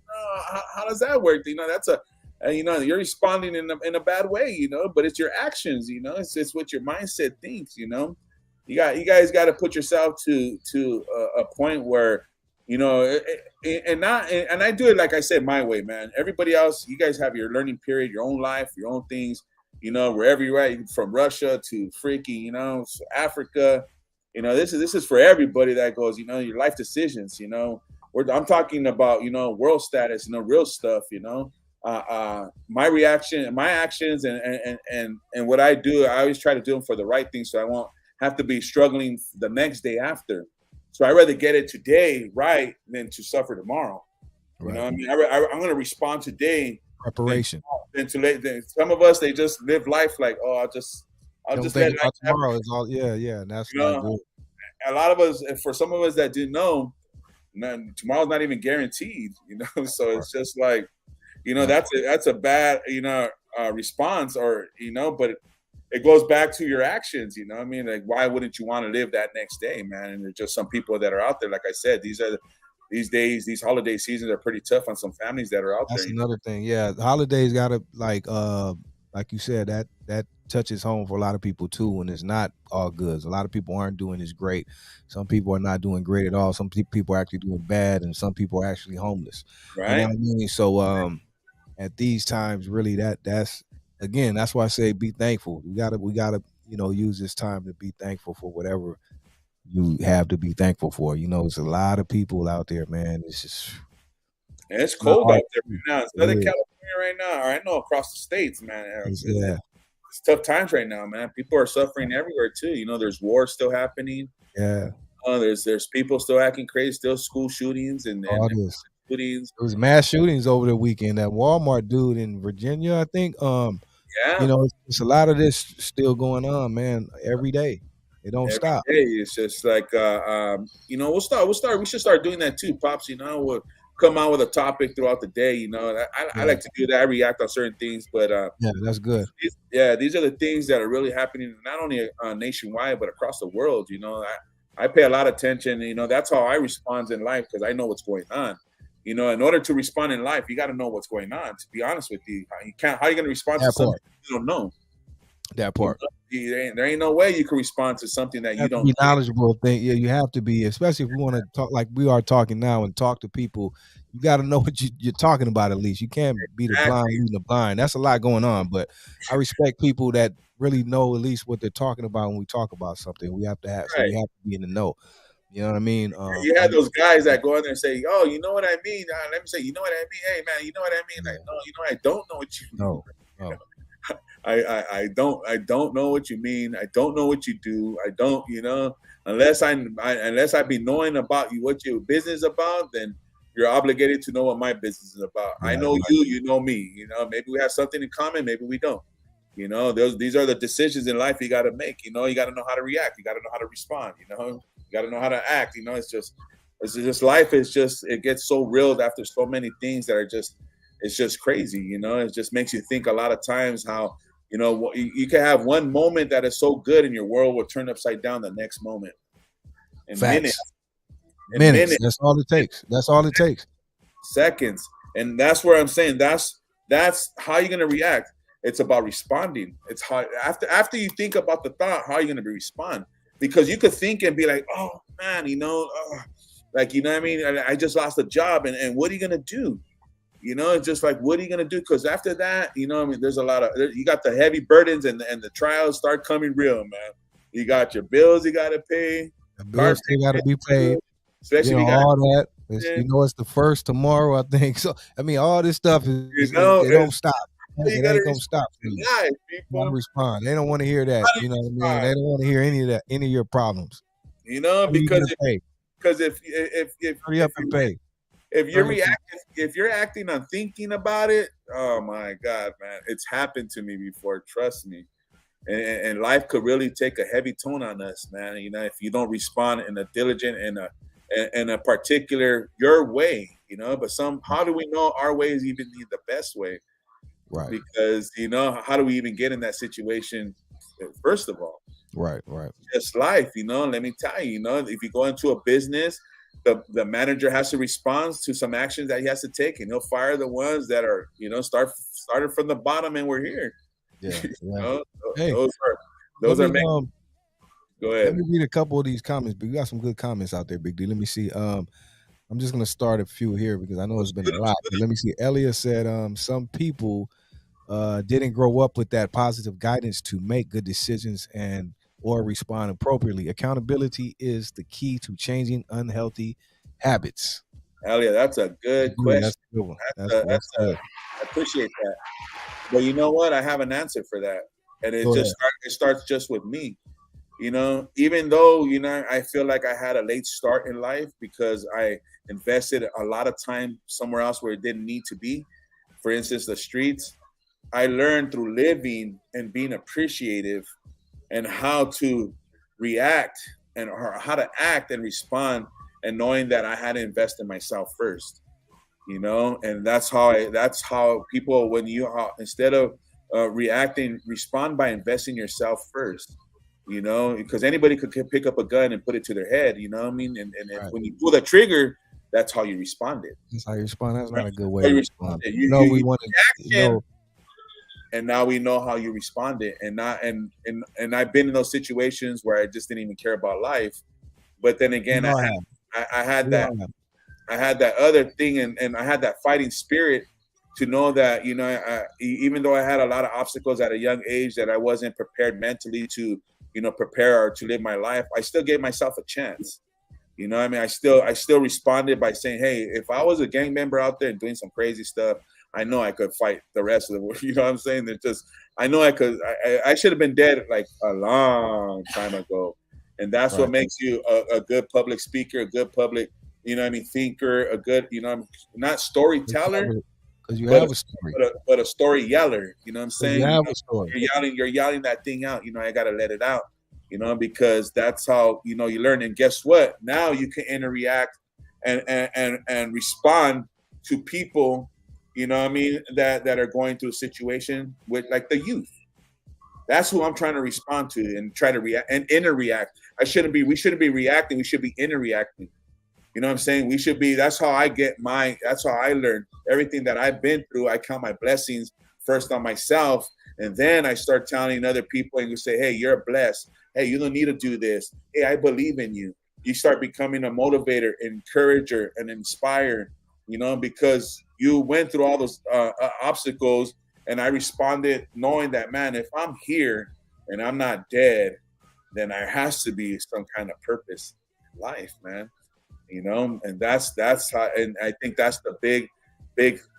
How does that work? That's you're responding in a bad way, but it's your actions, it's what your mindset thinks, you guys got to put yourself to a point where, and I do it, like I said, my way, man. Everybody else, you guys have your learning period, your own life, your own things, wherever you're at, from Russia to freaking, Africa, this is for everybody that goes, your life decisions, I'm talking about, world status, real stuff, my reaction, my actions, and what I do, I always try to do them for the right thing, so I won't have to be struggling the next day after. So I'd rather get it today right than to suffer tomorrow. Right. I'm going to respond today. Preparation. Than too late. Some of us, they just live life like, I'll just think about tomorrow. Is all. Yeah. And that's a lot of us. For some of us that didn't know, tomorrow's not even guaranteed. So it's just like, that's a bad, response, or but it goes back to your actions. Like, why wouldn't you want to live that next day, man? And there's just some people that are out there. Like I said, these days, these holiday seasons are pretty tough on some families that are out there. That's another thing. Yeah, the holidays gotta like you said, that touches home for a lot of people too, and it's not all good. A lot of people aren't doing as great. Some people are not doing great at all. Some people are actually doing bad, and some people are actually homeless. Right. You know what I mean? So at these times, really, that's why I say be thankful. We gotta use this time to be thankful for whatever you have to be thankful for. There's a lot of people out there, man. It's just, and it's cold out there right now. It's Southern California right now, or I know across the states, man. It's tough times right now, man. People are suffering everywhere too. There's wars still happening. Yeah. There's people still acting crazy, still school shootings and shootings. There was mass shootings over the weekend. That Walmart dude in Virginia, I think. It's a lot of this still going on, man. Every day. It don't stop. Hey, it's just like we'll start. We should start doing that too, Pops. We'll come out with a topic throughout the day. I like to do that. I react on certain things, but yeah, that's good. These are the things that are really happening, not only nationwide but across the world. I pay a lot of attention. That's how I respond in life, because I know what's going on. In order to respond in life, you got to know what's going on. To be honest with you, how are you going to respond to something you don't know? That part. There ain't no way you can respond to something that you don't be knowledgeable. Yeah, you have to be, especially if you want to talk like we are talking now and talk to people. You got to know what you're talking about. At least you can't be the blind leading the blind. That's a lot going on, but I respect people that really know at least what they're talking about when we talk about something. We have to have, so we have to be in the know. You know what I mean? You have those guys that go in there and say, "Oh, you know what I mean?" Let me say, "You know what I mean?" Hey, man, you know what I mean? Like, no, I don't know what you mean. No. I don't know what you mean. I don't know what you do. I don't, unless I be knowing about you, what your business is about, then you're obligated to know what my business is about. I know you, you know me. Maybe we have something in common, maybe we don't. These are the decisions in life you got to make. You got to know how to react. You got to know how to respond. You got to know how to act. It's just life is just, it gets so real after so many things that are just, it's just crazy. It just makes you think a lot of times how, you can have one moment that is so good and your world will turn upside down the next moment. In minutes. That's all it takes. That's all it takes. Seconds. And that's where I'm saying that's how you're going to react. It's about responding. It's how after you think about the thought, how are you going to respond? Because you could think and be like, oh man, what I mean? I just lost a job and what are you going to do? It's just like, what are you going to do? Because after that, there's a lot of, you got the heavy burdens and the trials start coming real, man. You got your bills you got to pay. The bills still got to be paid. Especially all that. It's the first tomorrow, I think. So, I mean, all this stuff it don't stop. It ain't going to stop. You got to respond. They don't want to hear that. You know what I mean? They don't want to hear any of that, any of your problems. Because if hurry up and pay. if you're acting on thinking about it, oh my God, man, it's happened to me before. Trust me. And life could really take a heavy tone on us, man. You know, if you don't respond in a diligent and a particular your way, you know. But how do we know our way is even the best way? Right. Because how do we even get in that situation? First of all, Right. just life, let me tell you, if you go into a business, the manager has to respond to some actions that he has to take, and he'll fire the ones that are, started from the bottom, and we're here. Yeah. Hey, those are go ahead. Let me read a couple of these comments, but we got some good comments out there, Big D. Let me see. I'm just gonna start a few here because I know it's been a lot. But let me see. Elliot said some people didn't grow up with that positive guidance to make good decisions or respond appropriately. Accountability is the key to changing unhealthy habits. Elliot, that's a good question. That's a good one. That's good. I appreciate that. But you know what? I have an answer for that, and it starts just with me. Even though I feel like I had a late start in life because I invested a lot of time somewhere else where it didn't need to be. For instance, the streets. I learned through living and being appreciative and how to react or how to act and respond, and knowing that I had to invest in myself first, and that's how people, instead of reacting, respond by investing yourself first, because anybody could pick up a gun and put it to their head, you know what I mean? And right. When you pull the trigger, that's how you responded. That's how you respond. That's not a good way to respond. We want to and now we know how you responded, and I've been in those situations where I just didn't even care about life. But then again, I had that other thing, and I had that fighting spirit to know that, even though I had a lot of obstacles at a young age that I wasn't prepared mentally to, prepare or to live my life, I still gave myself a chance. I still responded by saying, hey, if I was a gang member out there and doing some crazy stuff, I know I could fight the rest of the world. You know what I'm saying? I know I could. I should have been dead like a long time ago. And that's right. What makes you a good public speaker, a good public, thinker, a good, not storyteller. Because you have a story. But a story yeller. You know what I'm saying? You have a story. You're yelling that thing out. I got to let it out, because that's how, you learn. And guess what? Now you can interact and respond to people, that are going through a situation with, like, the youth. That's who I'm trying to respond to and try to react and interact. We shouldn't be reacting. We should be interacting. You know what I'm saying? That's how I learned everything that I've been through. I count my blessings first on myself. And then I start telling other people, and you say, hey, you're blessed. Hey, you don't need to do this. Hey, I believe in you. You start becoming a motivator, encourager, and inspirer, because you went through all those obstacles, and I responded knowing that, man, if I'm here and I'm not dead, then there has to be some kind of purpose in life, man. And that's how, and I think that's the big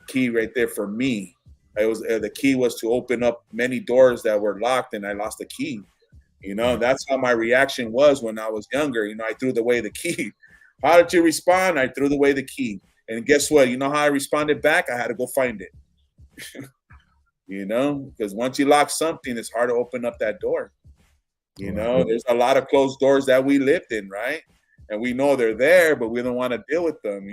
key right there for me. It was the key was to open up many doors that were locked, and I lost the key. That's how my reaction was when I was younger. I threw away the key. How did you respond? I threw away the key. And guess what? You know how I responded back? I had to go find it. Because once you lock something, it's hard to open up that door. There's a lot of closed doors that we lived in, right? And we know they're there, but we don't want to deal with them.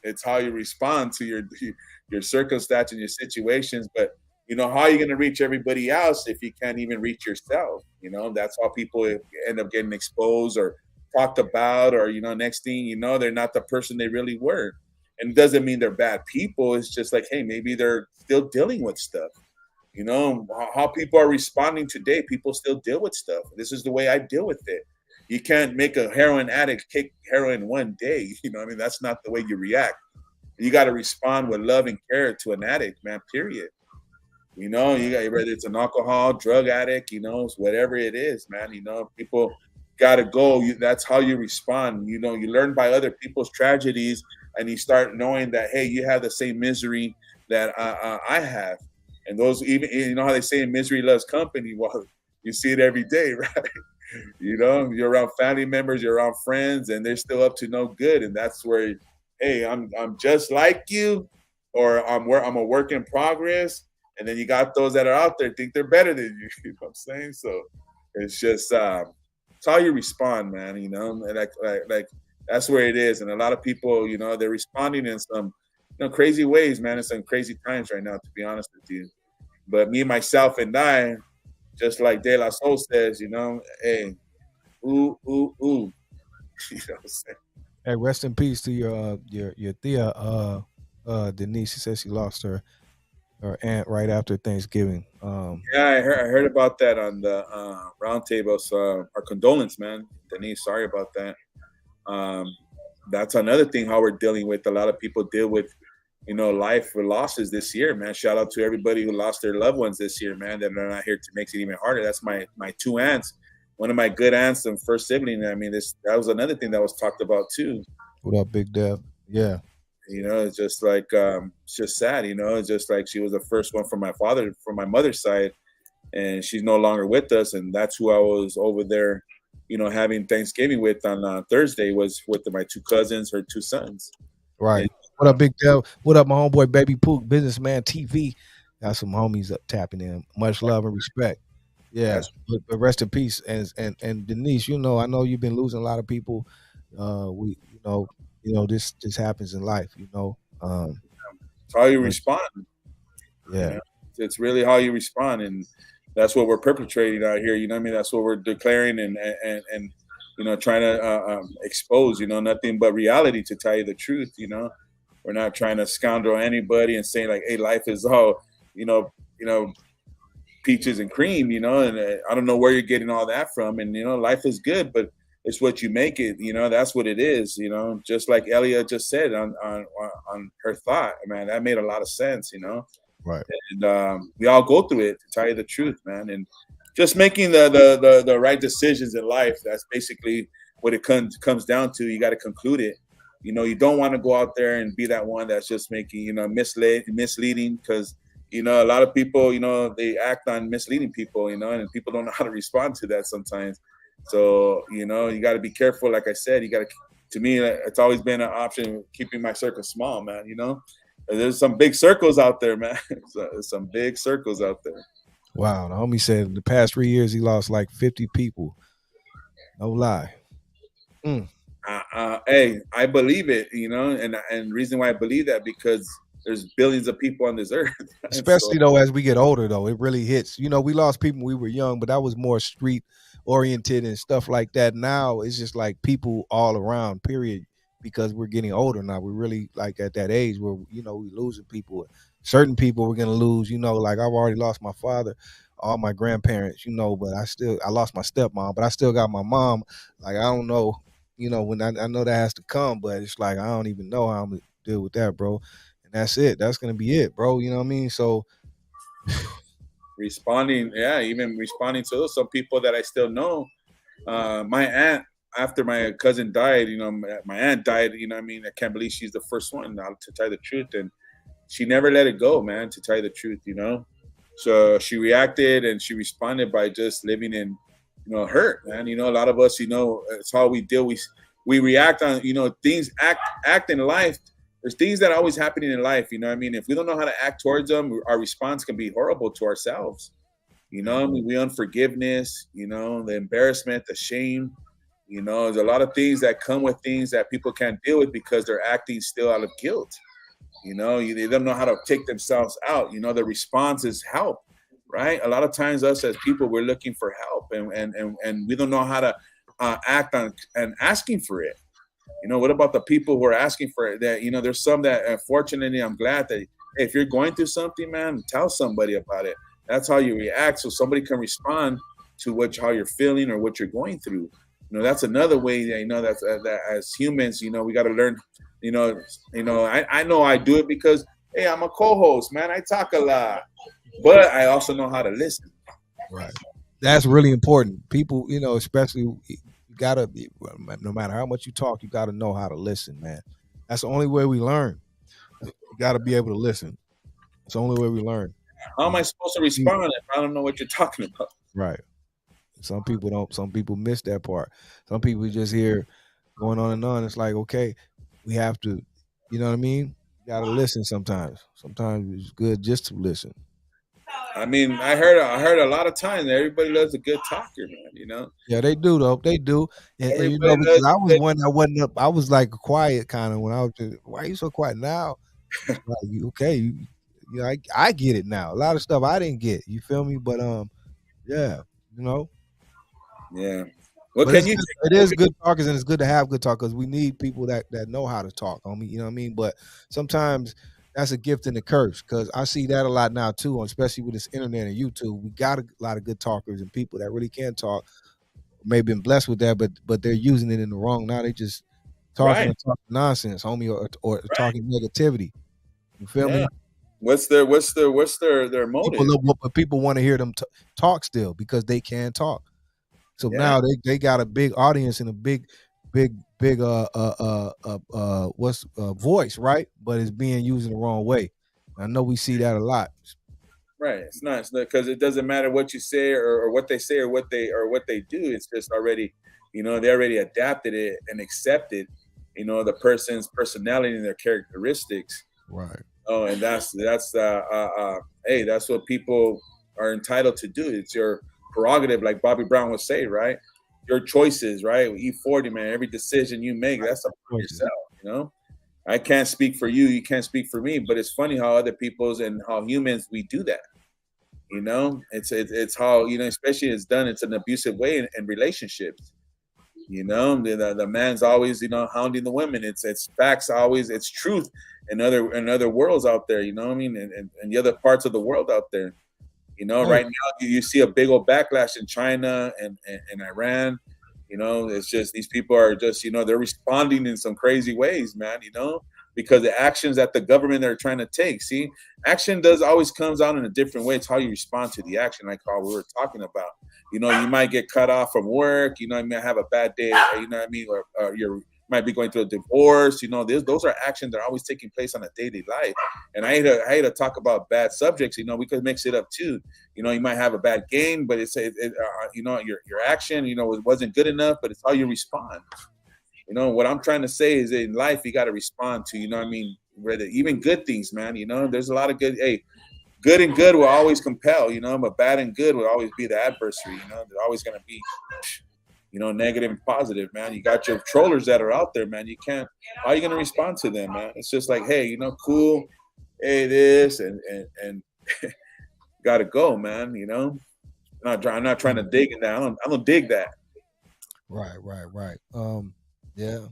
It's how you respond to your circumstance and your situations. But how are you going to reach everybody else if you can't even reach yourself? That's how people end up getting exposed or talked about, or next thing they're not the person they really were. And it doesn't mean they're bad people. It's just like, hey, maybe they're still dealing with stuff. How people are responding today, people still deal with stuff. This is the way I deal with it. You can't make a heroin addict kick heroin one day. That's not the way you react. You got to respond with love and care to an addict, man, period. You got, whether it's an alcohol, drug addict, whatever it is, man, people got to go. That's how you respond. You learn by other people's tragedies, and you start knowing that, hey, you have the same misery that I have. And those, even, how they say misery loves company. Well, you see it every day, right? You're around family members, you're around friends, and they're still up to no good. And that's where, hey, I'm just like you, or I'm a work in progress. And then you got those that are out there think they're better than you. You know what I'm saying? So it's just it's how you respond, man. You know, and like that's where it is. And a lot of people, you know, they're responding in some crazy ways, man. In some crazy times right now, to be honest with you. But me, myself, and I, just like De La Soul says, you know, hey, ooh, ooh, ooh. You know what I'm saying? Hey, rest in peace to your Thea, Denise. She said she lost her aunt right after Thanksgiving. Yeah, I heard about that on the roundtable. So our condolence, man, Denise. Sorry about that. Um, that's another thing how we're dealing with. A lot of people deal with, life losses this year, man. Shout out to everybody who lost their loved ones this year, man. That are not here to make it even harder. That's my two aunts, one of my good aunts and first sibling. I mean, that was another thing that was talked about too. What up, Big Dev? Yeah. It's just like it's just sad. It's just like she was the first one from my mother's side, and she's no longer with us. And that's who I was over there, having Thanksgiving with on Thursday, was with my two cousins, her two sons. Right. And, What up, Big Dev? What up, my homeboy, Baby Pook, Businessman TV? Got some homies up tapping in. Much love and respect. Yeah, but rest in peace. And Denise, I know you've been losing a lot of people. This happens in life. it's how you respond. Yeah. It's really how you respond, and that's what we're perpetrating out here. You know what I mean? That's what we're declaring and trying to expose. Nothing but reality, to tell you the truth. We're not trying to scoundrel anybody and saying like, hey, life is all peaches and cream. And I don't know where you're getting all that from. And life is good, but it's what you make it. That's what it is. Just like Elia just said on her thought, man, that made a lot of sense. Right. And we all go through it, to tell you the truth, man. And just making the right decisions in life. That's basically what it comes down to. You got to conclude it. You don't want to go out there and be that one that's just making, misleading, because, a lot of people, they act on misleading people, and people don't know how to respond to that sometimes. So, you got to be careful. Like I said, to me, it's always been an option, keeping my circle small, man. There's some big circles out there, man. There's some big circles out there. Wow. The homie said in the past 3 years, he lost like 50 people. No lie. Hey, I believe it, and the reason why I believe that, because there's billions of people on this earth. Especially though, as we get older, though, it really hits. We lost people when we were young, but that was more street oriented and stuff like that. Now it's just like people all around, period, because we're getting older now. We're really like at that age where, we're losing people. Certain people we're going to lose, like I've already lost my father, all my grandparents, but I lost my stepmom, but I still got my mom. Like, I don't know, when I know that has to come, but it's like, I don't even know how I'm going to deal with that, bro. And that's it. That's going to be it, bro. You know what I mean? So even responding to some people that I still know. My aunt, after my cousin died, my aunt died, I can't believe she's the first one now, to tell you the truth. And she never let it go, man, to tell you the truth, So she reacted and she responded by just living in, hurt, man. A lot of us, it's how we deal. We react on, things, act in life. There's things that are always happening in life, If we don't know how to act towards them, our response can be horrible to ourselves. We unforgiveness, the embarrassment, the shame. There's a lot of things that come with things that people can't deal with because they're acting still out of guilt. They don't know how to take themselves out. The response is help, right? A lot of times us as people, we're looking for help, and we don't know how to act on and asking for it. What about the people who are asking for it? That, there's some that, unfortunately, I'm glad that, hey, if you're going through something, man, tell somebody about it. That's how you react, so somebody can respond to how you're feeling or what you're going through. That's another way that, that as humans, we got to learn. I know I do it because, hey, I'm a co-host, man. I talk a lot, but I also know how to listen. Right. That's really important. People, especially, you gotta, no matter how much you talk, you gotta know how to listen, man. That's the only way we learn. You gotta be able to listen. It's the only way we learn. How am I supposed to respond if I don't know what you're talking about? Right. Some people don't. Some people miss that part. Some people just hear going on and on. It's like, okay, we have to You know what I mean? You gotta listen sometimes. Sometimes it's good just to listen. I mean, I heard a lot of times that everybody loves a good talker, man. You know, Yeah, they do though. They do. And you everybody know, loves because I a was good. one that wasn't up. I was like quiet kind of when I was just, why you so quiet now? It's like okay, you know, I get it now. A lot of stuff I didn't get. You feel me? But yeah, you know. Yeah. What But can it's you good, take? it is good talkers, and it's good to have good talkers. We need people that know how to talk. I mean, you know what I mean. But sometimes that's a gift and a curse because I see that a lot now too, especially with this internet and YouTube. We got a lot of good talkers and people that really can talk. May have been blessed with that, but they're using it in the wrong. Now they just talking Right. and talking nonsense, homie, or Right. talking negativity. You feel Yeah. me? What's their People motive? love, but people want to hear them talk still because they can talk. So Yeah. now they got a big audience and a big what's voice, right? But it's being used in the wrong way. I know we see that a lot. Right. It's not because it doesn't matter what you say or what they say or what they do. It's just already, they already adapted it and accepted, the person's personality and their characteristics. Right. Oh, and hey, that's what people are entitled to do. It's your prerogative, like Bobby Brown would say, right? Your choices, right? E40, man. Every decision you make, that's up to Choices. yourself. I can't speak for you, you can't speak for me, but it's funny how other people's and how humans we do that. It's how especially it's done. It's an abusive way in relationships. The man's always hounding the women. It's facts always. It's truth in other worlds out there. You know what I mean? And the other parts of the world out there. Hey, Right now you see a big old backlash in China and Iran. It's just these people are just they're responding in some crazy ways, man. Because the actions that the government are trying to take. See, action does always comes out in a different way. It's how you respond to the action, like how we were talking about. You might get cut off from work. You might have a bad day. You know what I mean, or you might be going through a divorce. Those are actions that are always taking place on a daily life. And I hate to talk about bad subjects. We could mix it up too. You might have a bad game, but your action, wasn't good enough. But it's how you respond. What I'm trying to say is in life, you got to respond to, what I mean, whether even good things, man, there's a lot of good, hey, good and good will always compel, but bad and good will always be the adversary, they're always going to be, negative and positive, man. You got your trollers that are out there, man. You can't, how are you going to respond to them, man? It's just like, hey, cool, hey, this, and got to go, man, I'm not trying to dig in that. I don't dig that. right. Yeah.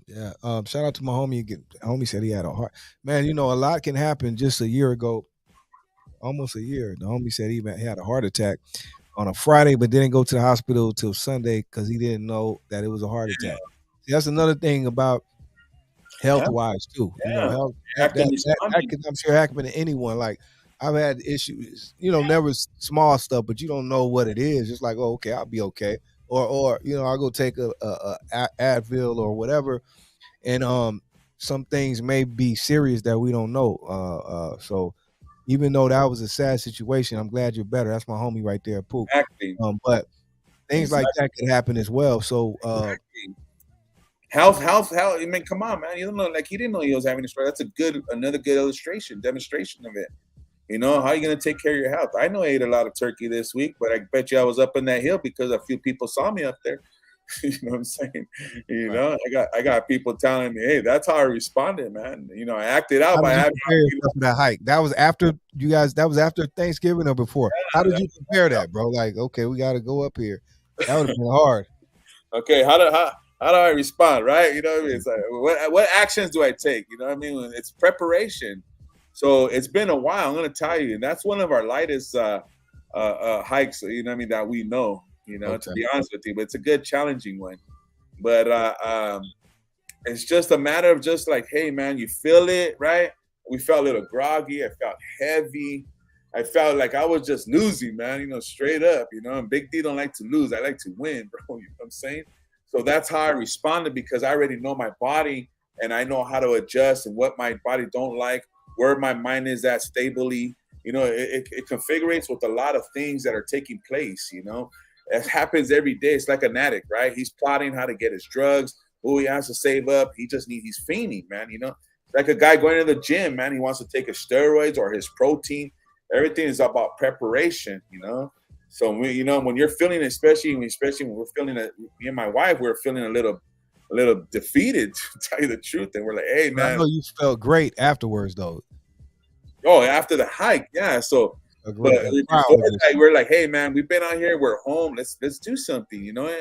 Shout out to my homie. Homie said he had a heart. Man, a lot can happen. Just a year ago, almost a year, the homie said he had a heart attack on a Friday, but didn't go to the hospital till Sunday because he didn't know that it was a heart attack. See, that's another thing about health wise too. Yeah. Health Acting that responding. can, I'm sure, happen to anyone. Like I've had issues, never small stuff, but you don't know what it is. Just like, oh, okay, I'll be okay, or I'll go take a Advil or whatever, and some things may be serious that we don't know. So even though that was a sad situation, I'm glad you're better. That's my homie right there, Poop. Acting. But things like Exactly. that could happen as well. So Health. I mean, come on, man. You don't know, like he didn't know he was having a stroke. That's another good demonstration of it. How are you gonna take care of your health? I know I ate a lot of turkey this week, but I bet you I was up in that hill because a few people saw me up there. You know what I'm saying? right. I got people telling me, hey, that's how I responded, man. I acted out How by did you having, prepare yourself for that hike? That was after you guys. That was after Thanksgiving or before. How did you prepare that, bro? Like, okay, we got to go up here. That would have been hard. okay, how do I respond, right? You know what I mean? It's like what actions do I take? You know what I mean? It's preparation. So it's been a while. I'm gonna tell you, and that's one of our lightest hikes. You know what I mean? That we know. To Okay. be honest with you, but it's a good challenging one. But it's just a matter of just like, hey, man, you feel it, right? We felt a little groggy. I felt heavy. I felt like I was just losing, man. Straight up. And Big D don't like to lose. I like to win, bro. You know what I'm saying? So that's how I responded because I already know my body and I know how to adjust and what my body don't like, where my mind is at stably. It configurates with a lot of things that are taking place. It happens every day. It's like an addict, right? He's plotting how to get his drugs. He has to save up. He's fiending, man. like a guy going to the gym, man. He wants to take his steroids or his protein. Everything is about preparation, you know. So when you're feeling, especially when we're feeling it, me and my wife, we're feeling a little defeated, to tell you the truth, and we're like, hey, I man. know you felt great afterwards, though. Oh, after the hike, yeah. So, but before that, we're like, hey, man, we've been out here, we're home. Let's do something, you know.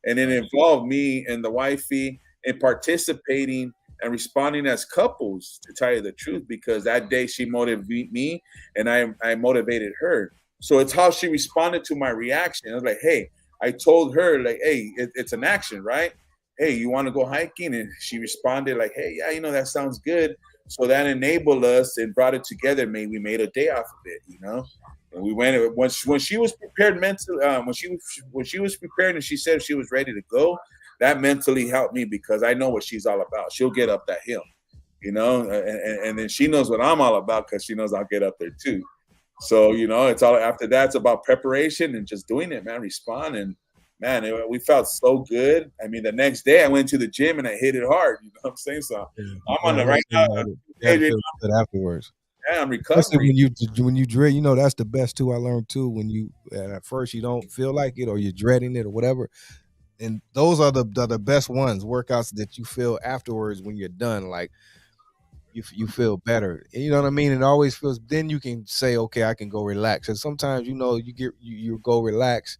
And it involved me and the wifey in participating and responding as couples, to tell you the truth, because that day she motivated me and I motivated her. So it's how she responded to my reaction. I was like, hey, I told her, like, hey, it's an action, right? Hey, you want to go hiking? And she responded like, hey, yeah, that sounds good. So that enabled us and brought it together. We made a day off of it, you know. And we went when she was prepared mentally. When she was prepared and she said she was ready to go, that mentally helped me, because I know what she's all about. She'll get up that hill, you know, and then she knows what I'm all about, because she knows I'll get up there too. So, it's all after that. It's about preparation and just doing it, man. Respond. And man, we felt so good. I mean, the next day I went to the gym and I hit it hard. You know what I'm saying? So I'm on the right now. Afterwards. Yeah, I'm recovering. Especially when you dread, that's the best too. I learned too, when you at first you don't feel like it, or you're dreading it or whatever. And those are the best ones, workouts that you feel afterwards when you're done. Like, you feel better. You know what I mean? It always feels, then you can say, okay, I can go relax. And sometimes, you go relax,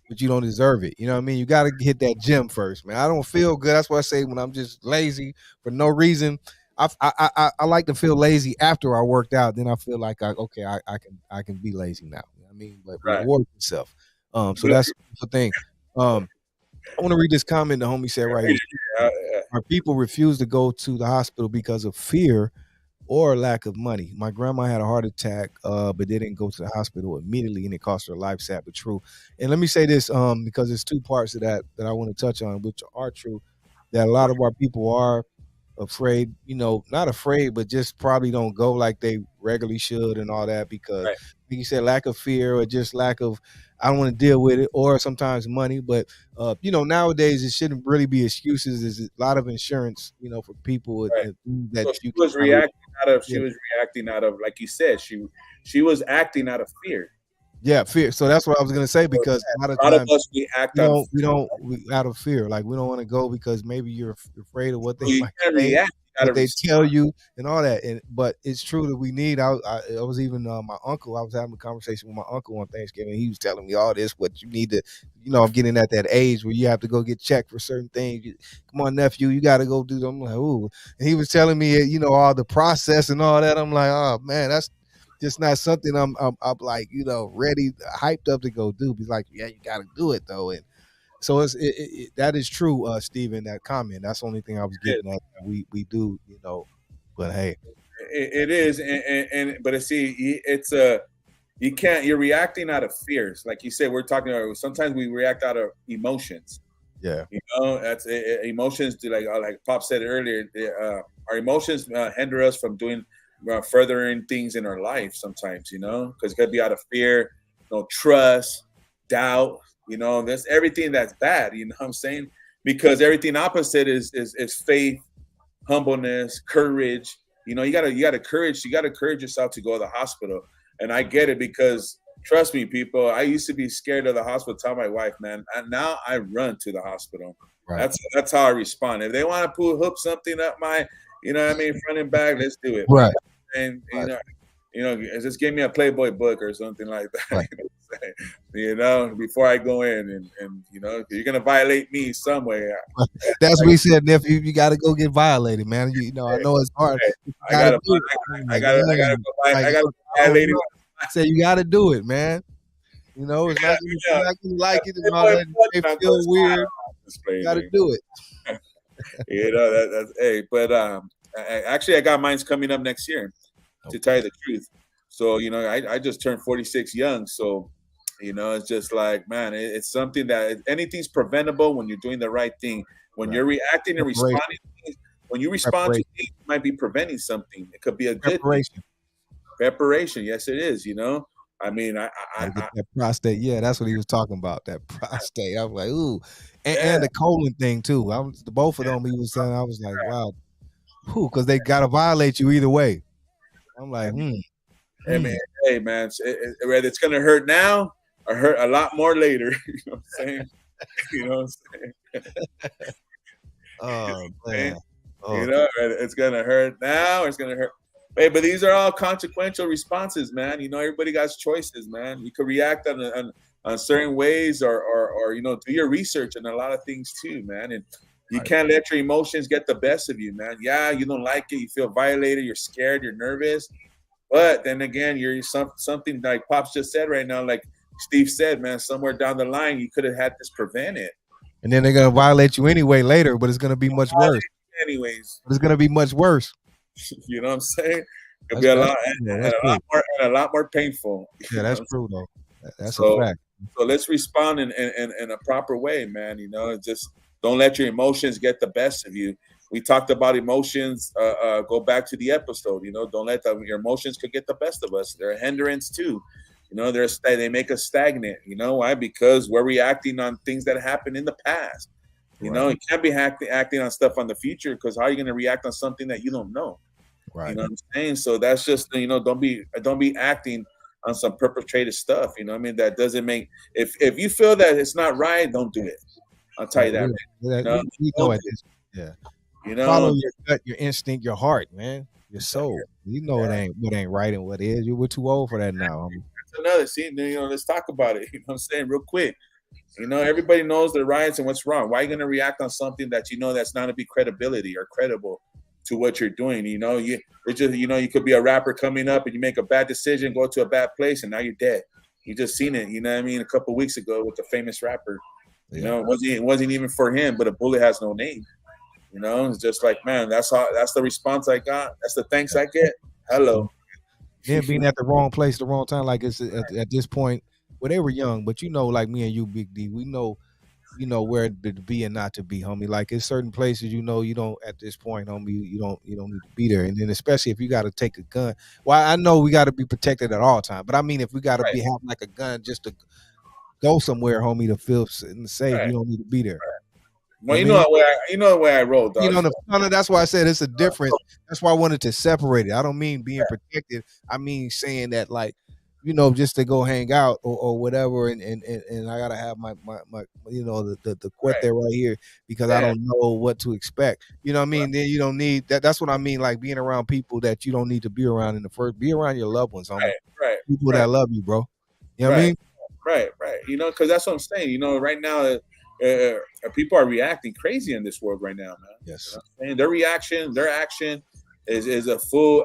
but you don't deserve it. You know what I mean? You got to hit that gym first, man. I don't feel good. That's why I say when I'm just lazy for no reason, I like to feel lazy after I worked out. Then I feel like I can be lazy now. You know what I mean? But reward yourself. So that's the thing. I want to read this comment the homie said right here. Our people refuse to go to the hospital because of fear or lack of money. My grandma had a heart attack, but they didn't go to the hospital immediately, and it cost her life. Sad but true. And let me say this, because there's two parts of that I want to touch on, which are true. That a lot of our people are afraid, not afraid, but just probably don't go like they regularly should and all that, because like you said, lack of fear or just lack of, I don't want to deal with it, or sometimes money. But nowadays it shouldn't really be excuses. There's a lot of insurance, for people that so she was reacting out of, like you said, she was acting out of fear. Yeah, fear. So that's what I was gonna say, because a lot of us we act out of fear. Like, we don't want to go because maybe you're afraid of what they might say, what they tell you, and all that. But it's true that we need. I was even my uncle. I was having a conversation with my uncle on Thanksgiving. He was telling me all this. What you need to, I'm getting at that age where you have to go get checked for certain things. Come on, nephew, you got to go do them. I'm like, ooh. And he was telling me, all the process and all that. I'm like, oh man, that's just not something I'm like, ready, hyped up to go do. He's like, yeah, you got to do it though. And so that is true, Steven, that comment. That's the only thing I was getting at. We do, but hey, it is. But see, it's you're reacting out of fears. Like you said, we're talking about, sometimes we react out of emotions. Yeah. That's emotions do, like Pop said earlier, our emotions hinder us from doing furthering things in our life sometimes, because it could be out of fear, trust, doubt, there's everything that's bad, you know what I'm saying? Because everything opposite is faith, humbleness, courage. You gotta encourage yourself to go to the hospital. And I get it, because trust me, people, I used to be scared of the hospital. Tell my wife, man, and now I run to the hospital. Right. That's how I respond. If they want to hook something up my, front and back, let's do it. Right. And just give me a Playboy book or something like that. Right. Before I go in, and you're gonna violate me some way. That's what he said, nephew. You got to go get violated, man. I know it's hard. I gotta go violate it. I said you got to do it, man. It's not gonna like it and all that. It feel weird. You got to do it. That's hey, but I got mine's coming up next year. To tell you the truth. So, I just turned 46 young. So, it's just like, man, it's something that anything's preventable when you're doing the right thing. When you're reacting and responding, when you respond to things, you might be preventing something. It could be a good preparation. Yes, it is. I mean, I that prostate. Yeah, that's what he was talking about. That prostate. I was like, ooh, and the colon thing too. Both of them. He was saying. I was like, wow. Who? Because they gotta violate you either way. I'm like, Hey man, it's gonna hurt now or hurt a lot more later. You know what I'm saying? You know what I'm saying? Oh man. Oh. You know, it's gonna hurt now. It's gonna hurt. Hey, but these are all consequential responses, man. You know, everybody got choices, man. You could react on certain ways, or you know, do your research on a lot of things too, man. And you can't let your emotions get the best of you, man. Yeah, you don't like it, you feel violated, you're scared, you're nervous. But then again, you're something like Pops just said right now, like Steve said, man. Somewhere down the line, you could have had this prevented. And then they're gonna violate you anyway later, but it's gonna be much worse. Anyways, it's gonna be much worse. You know what I'm saying? It'll be a lot more painful. Yeah, that's true though. That's a fact. So let's respond in a proper way, man. You know, just don't let your emotions get the best of you. We talked about emotions. Go back to the episode. You know, don't let your emotions could get the best of us. They're a hindrance too. You know, they make us stagnant. You know why? Because we're reacting on things that happened in the past. You know, you can't be acting on stuff on the future, because how are you going to react on something that you don't know? Right. You know what I'm saying? So that's just, you know, don't be acting on some perpetrated stuff. You know what I mean? That doesn't make, if you feel that it's not right, don't do it. I'll tell you that. You know it. Yeah. You know, follow your gut, your instinct, your heart, man, your soul. You know what ain't right and what is. We're too old for that now. That's another. See, you know, let's talk about it. You know what I'm saying? Real quick. You know, everybody knows the rights and what's wrong. Why are you going to react on something that you know that's not to be credibility or credible to what you're doing? You know, it's just, you know, you could be a rapper coming up and you make a bad decision, go to a bad place, and now you're dead. You just seen it. You know what I mean? A couple of weeks ago with a famous rapper. You know, it wasn't even for him, but a bullet has no name. You know, it's just like, man, that's the response I got. That's the thanks I get. Hello. Then being at the wrong place, the wrong time, like it's at this point. Well, they were young, but you know, like me and you, Big D, we know, you know, where to be and not to be, homie. Like in certain places, you know, you don't at this point, homie, you don't need to be there. And then especially if you got to take a gun. Well, I know we got to be protected at all times, but I mean, if we got to be having like a gun just to go somewhere, homie, to feel safe, you don't need to be there. Well, you know the way I roll, dog. You know, that's why I said it's a difference. That's why I wanted to separate it. I don't mean being protected. I mean saying that, like, you know, just to go hang out or whatever, and I gotta have my you know, the quet there right here, because I don't know what to expect. You know what I mean? Then you don't need that. That's what I mean, like being around people that you don't need to be around in the first. Be around your loved ones, homie. People that love you, bro. You know what I mean? Right. You know, because that's what I'm saying. You know, right now, people are reacting crazy in this world right now, man. Yes. You know, and their action is a full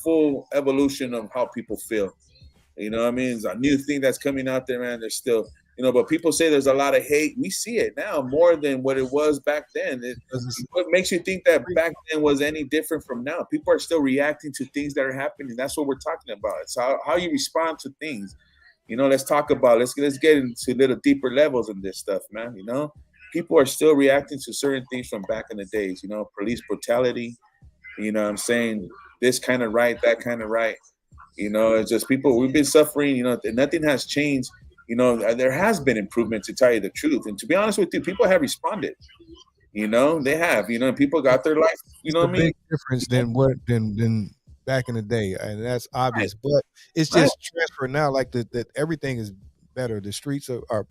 full evolution of how people feel. You know what I mean? It's a new thing that's coming out there, man. There's still, you know, but people say there's a lot of hate. We see it now more than what it was back then. What makes you think that back then was any different from now? People are still reacting to things that are happening. That's what we're talking about. It's how you respond to things. You know, let's talk about let's get into little deeper levels in this stuff, man. You know, people are still reacting to certain things from back in the days. You know, police brutality. You know what I'm saying? This kind of right, that kind of right. You know, it's just people, we've been suffering, you know, nothing has changed. You know, there has been improvement, to tell you the truth. And to be honest with you, people have responded. You know, they have, you know, people got their life. You know what I mean? Big difference than back in the day. And that's obvious. But it's just transfer now, like that everything is better. The streets are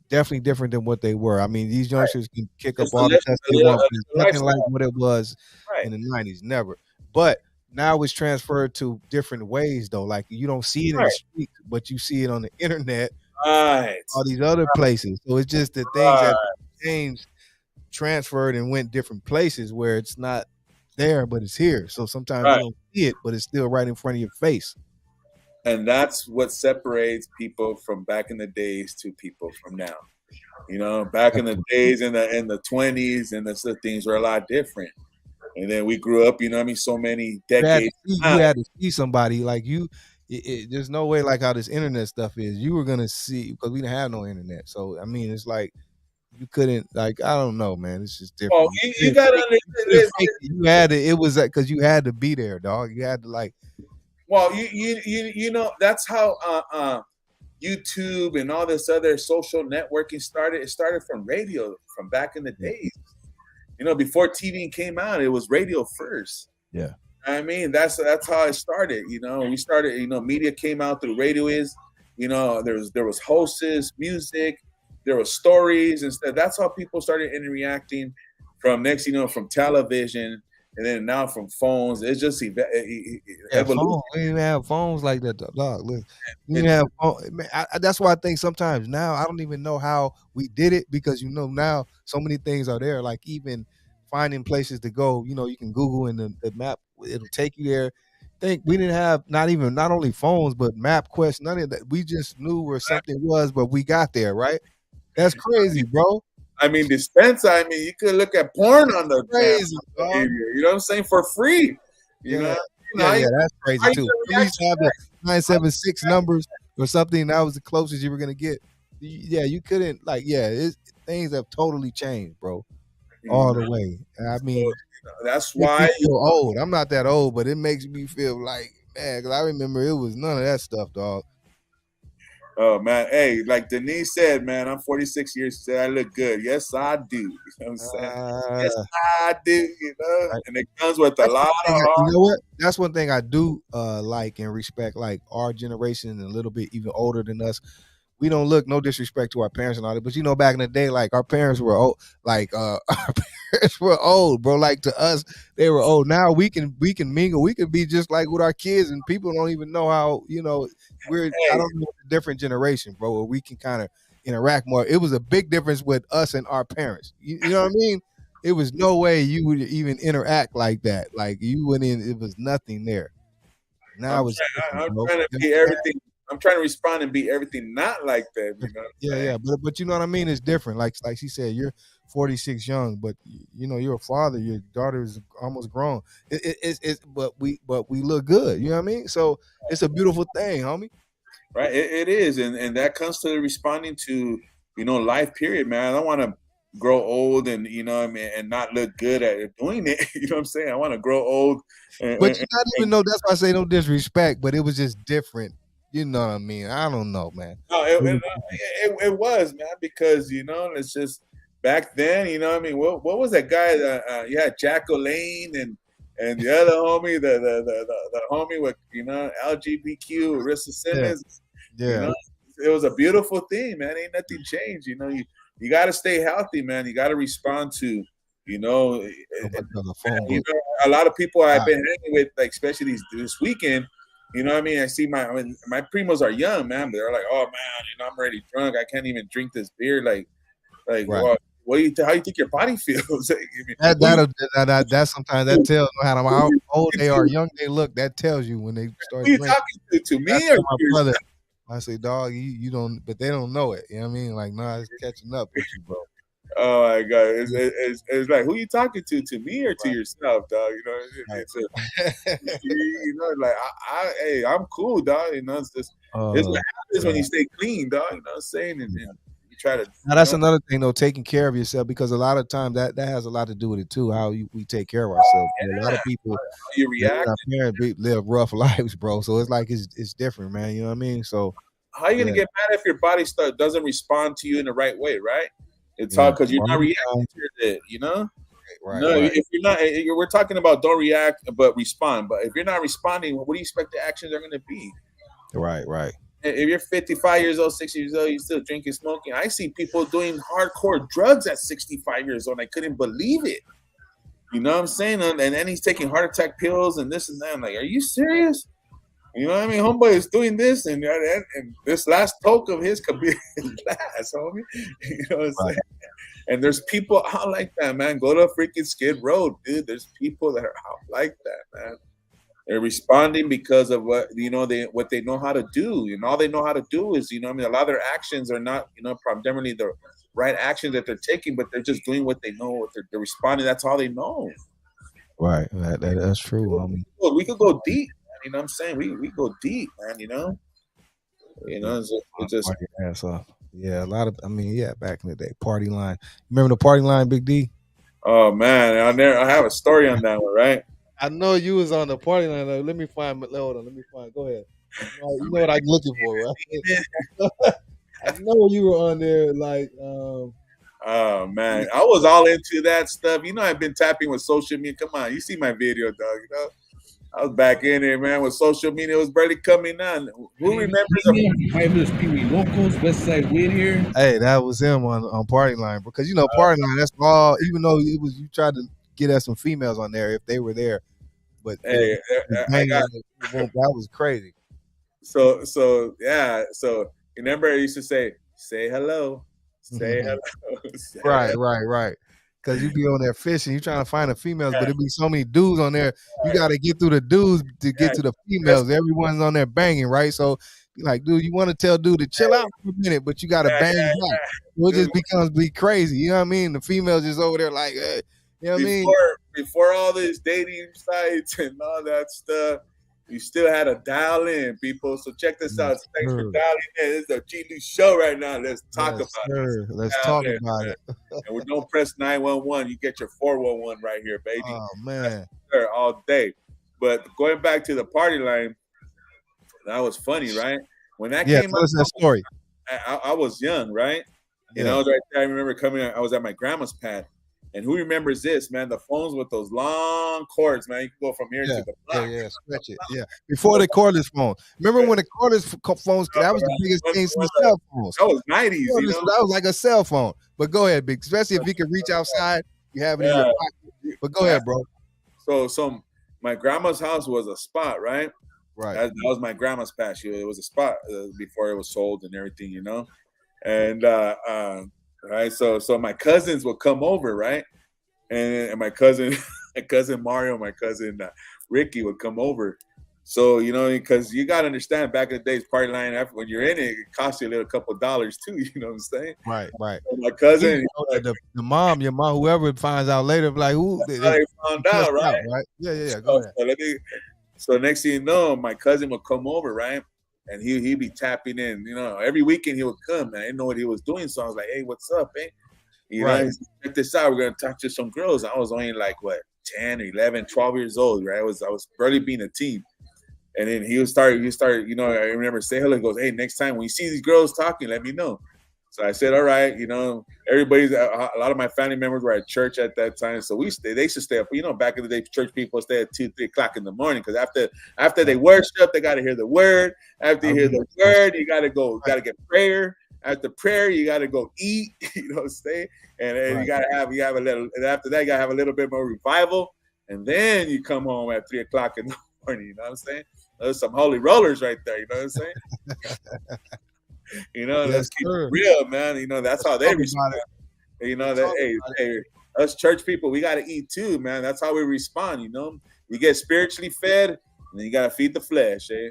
definitely different than what they were. I mean, these youngsters can kick up all the tests they want. It's nothing like what it was in the 90s. Never. But now it's transferred to different ways, though. Like, you don't see it in the street, but you see it on the internet, all these other places. So it's just the things that changed, transferred, and went different places where it's not there, but it's here. So sometimes you don't see it, but it's still right in front of your face. And that's what separates people from back in the days to people from now. You know, back in the days in the 20s, and the things were a lot different. And then we grew up, you know what I mean, so many decades. You had to see somebody like you. There's no way, like how this internet stuff is. You were going to see, because we didn't have no internet. So, I mean, it's like you couldn't, like, I don't know, man. It's just different. Oh, you got to understand. You had to, it was that because you had to be there, dog. You had to, like. Well, you know, that's how YouTube and all this other social networking started. It started from radio, from back in the days. before TV came out, it was radio first. Yeah. I mean, that's how it started. We started. Media came out through radio. There was hosts, music, there was stories and stuff. That's how people started interacting. From next, from television, and then now from phones. It's just evolution. We didn't have phones like that, dog. Look, we didn't have man, that's why I think sometimes now I don't even know how we did it, because now so many things are there. Like even finding places to go. You can Google and the map, it'll take you there. Think we didn't have not only phones but MapQuest, none of that. We just knew where something was, but we got there, right? That's crazy, bro. I mean, dispenser. I mean, you could look at porn on the crazy, dog. You know what I'm saying? For free. Yeah, that's crazy too. We used to have the 976 numbers or something. That was the closest you were gonna get. Yeah, you couldn't things have totally changed, bro, all the way. I mean, that's why I feel old. I'm not that old, but it makes me feel like, man, because I remember it was none of that stuff, dog. Oh man, hey, like Denise said, man, I'm 46 years. She said I look good. Yes, I do. You know what I'm saying? Yes, I do. Right. And it comes with a lot of. You know what? That's one thing I do like and respect. Like our generation and a little bit even older than us, we don't look, no disrespect to our parents and all that, but back in the day, like our parents were old. Like our parents were old, bro. Like to us, they were old. Now we can mingle. We can be just like with our kids, and people don't even know how. I don't know, a different generation, bro. Where we can kind of interact more. It was a big difference with us and our parents. You know what I mean? It was no way you would even interact like that. Like you went in, it was nothing there. Now I'm trying to be everything. I'm trying to respond and be everything not like that. Yeah. But you know what I mean? It's different. Like she said, you're 46 young, but you're a father. Your daughter is almost grown. But we look good. You know what I mean? So it's a beautiful thing, homie. Right. It is, and that comes to responding to life. Period, man. I don't want to grow old and and not look good at doing it. You know what I'm saying? I want to grow old. But not even know. That's why I say no disrespect. But it was just different. You know what I mean? I don't know, man. No, it was, man, because it's just back then. You know what I mean? What was that guy? You had Jack O'Lane and the other homie, the homie with LGBTQ, Arissa Simmons. Yeah. It was a beautiful thing, man. Ain't nothing changed. You got to stay healthy, man. You got to respond to a lot of people I've been hanging with, like especially this weekend. You know what I mean? I see my primos are young, man, but they're like, oh man, I'm already drunk. I can't even drink this beer. Like, right. Well, how you think your body feels? That sometimes that tells how old they are, young they look. That tells you when they start. Who you talking to me or my brother? I say, dog, you don't, but they don't know it. You know what I mean? Like, nah, it's catching up with you, bro. Oh my God! It's like, who you talking to me or to yourself, dog? Hey, I'm cool, dog. It's just it's what happens when you stay clean, dog. You know what I'm saying? And you try to. Now that's another thing, though, taking care of yourself, because a lot of times that has a lot to do with it too. How we take care of ourselves. A lot of people, you react. Our parents live rough lives, bro. So it's like it's different, man. You know what I mean? So how are you gonna get mad if your body doesn't respond to you in the right way, right? It's hard because you're not reacting to it, Right. No, right. if you're not, we're talking about don't react but respond. But if you're not responding, what do you expect the actions are going to be? Right. If you're 55 years old, 60 years old, you're still drinking, smoking. I see people doing hardcore drugs at 65 years old. I couldn't believe it. You know what I'm saying? And then he's taking heart attack pills and this and that. I'm like, are you serious? You know what I mean? Homeboy is doing this, and this last poke of his could be his last, homie. You know what I'm saying? And there's people out like that, man. Go to freaking Skid Row, dude. There's people that are out like that, man. They're responding because of what what they know how to do. And all they know how to do is, a lot of their actions are not, primarily the right actions that they're taking, but they're just doing what they know. They're responding. That's all they know. Right. That's true. We could go deep. You know what I'm saying? We go deep, man, it's just ass off. Yeah, a lot of back in the day, party line. Remember the party line, Big D? Oh man, I have a story on that one, right? I know you was on the party line. Let me find. Hold on, let me find. Go ahead. You know what I'm looking for, right? I know you were on there. Like, Oh man, I was all into that stuff. You know, I've been tapping with social media. Come on, you see my video, dog. You know, I was back in there, man. With social media, it was barely coming on. Who remembers? Hey, Mr. Pee Wee Locals, West Side Whittier. Hey, that was him on Party Line, because you know Party Line. That's all. Even though it was, you tried to get us some females on there if they were there, but Hey, that was crazy. So yeah. So remember, I used to say hello, say hello. Say hello. Right. Because you be on there fishing, you trying to find the females, but it be so many dudes on there. You got to get through the dudes to get to the females. Everyone's on there banging, right? So, like, dude, you want to tell dude to chill out for a minute, but you got to bang back. So it just becomes crazy. You know what I mean? The females just over there like, you know what I mean? Before all this dating sites and all that stuff, you still had to dial in, people. So check this out. Thanks for dialing in. This is a G-Lew show right now. Let's talk about it. Let's talk about it. And we don't press 911. You get your 411 right here, baby. Oh, man. Sure, all day. But going back to the Party Line, that was funny, right? When that came tell us that story. I was young, right? And I was right there. I remember I was at my grandma's pad. And who remembers this, man? The phones with those long cords, man. You can go from here to the block. Yeah, stretch it. Yeah. Before the cordless phone. Remember when the cordless phones, that was the biggest thing since the cell phones. That was 90s, you know? That was like a cell phone. But go ahead, Big. Especially if you can reach outside, you have it in your pocket. But go ahead, bro. So my grandma's house was a spot, right? Right. That was my grandma's patch. It was a spot before it was sold and everything, you know? And right, so my cousins would come over, right, and my cousin Mario, my cousin Ricky would come over. So you know, because you gotta understand, back in the days, Party Line, when you're in it costs you a little couple $dollars too. You know what I'm saying? Right. So my cousin, the mom, your mom, whoever finds out later, like who they found out, right? Yeah. Go ahead. So next thing you know, my cousin would come over, right? And he'd be tapping in, you know, every weekend he would come, and I didn't know what he was doing. So I was like, hey, what's up, eh? You know, check this out. We're going to talk to some girls. I was only like, 10 or 11, 12 years old, right? I was barely being a teen. And then he started, you know, I remember say hello. He goes, hey, next time when you see these girls talking, let me know. So I said, all right, you know, a lot of my family members were at church at that time. So they used to stay up, you know, back in the day, church people stay at 2, 3 o'clock in the morning. Cause after they worship, they got to hear the word. After you hear the word, you got to get prayer. After prayer, you got to go eat, you know what I'm saying? And then you have a little, and after that, you got to have a little bit more revival. And then you come home at 3 o'clock in the morning, you know what I'm saying? There's some holy rollers right there, you know what I'm saying? You know, let's keep it real, man. You know, that's how they respond. You know, that hey, us church people, we got to eat too, man. That's how we respond, you know. We get spiritually fed, and then you got to feed the flesh, eh?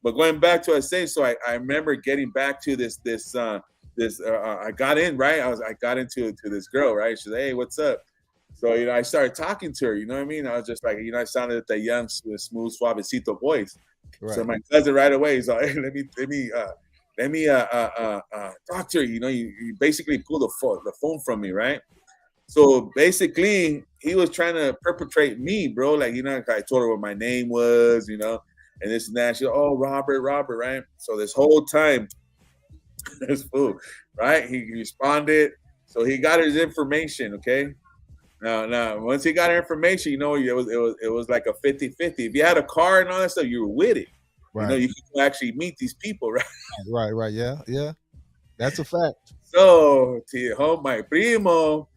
But going back to what I was saying, so I remember getting back to this I got in, right? I got into this girl, right? She's like, hey, what's up? So, you know, I started talking to her, you know what I mean? I was just like, you know, I sounded like that young, smooth, suavecito voice. Right. So my cousin right away, he's like, hey, let me talk to her. You know, you basically pull the phone from me, right? So basically, he was trying to perpetrate me, bro. Like, you know, I told her what my name was, you know, and this and that. She, oh, Robert, right? So this whole time, this fool, right? He responded. So he got his information, okay? Now, once he got her information, you know, it was like a 50-50. If you had a car and all that stuff, you were with it. Right. You know, you can actually meet these people, right? Right. Yeah. That's a fact. So, my primo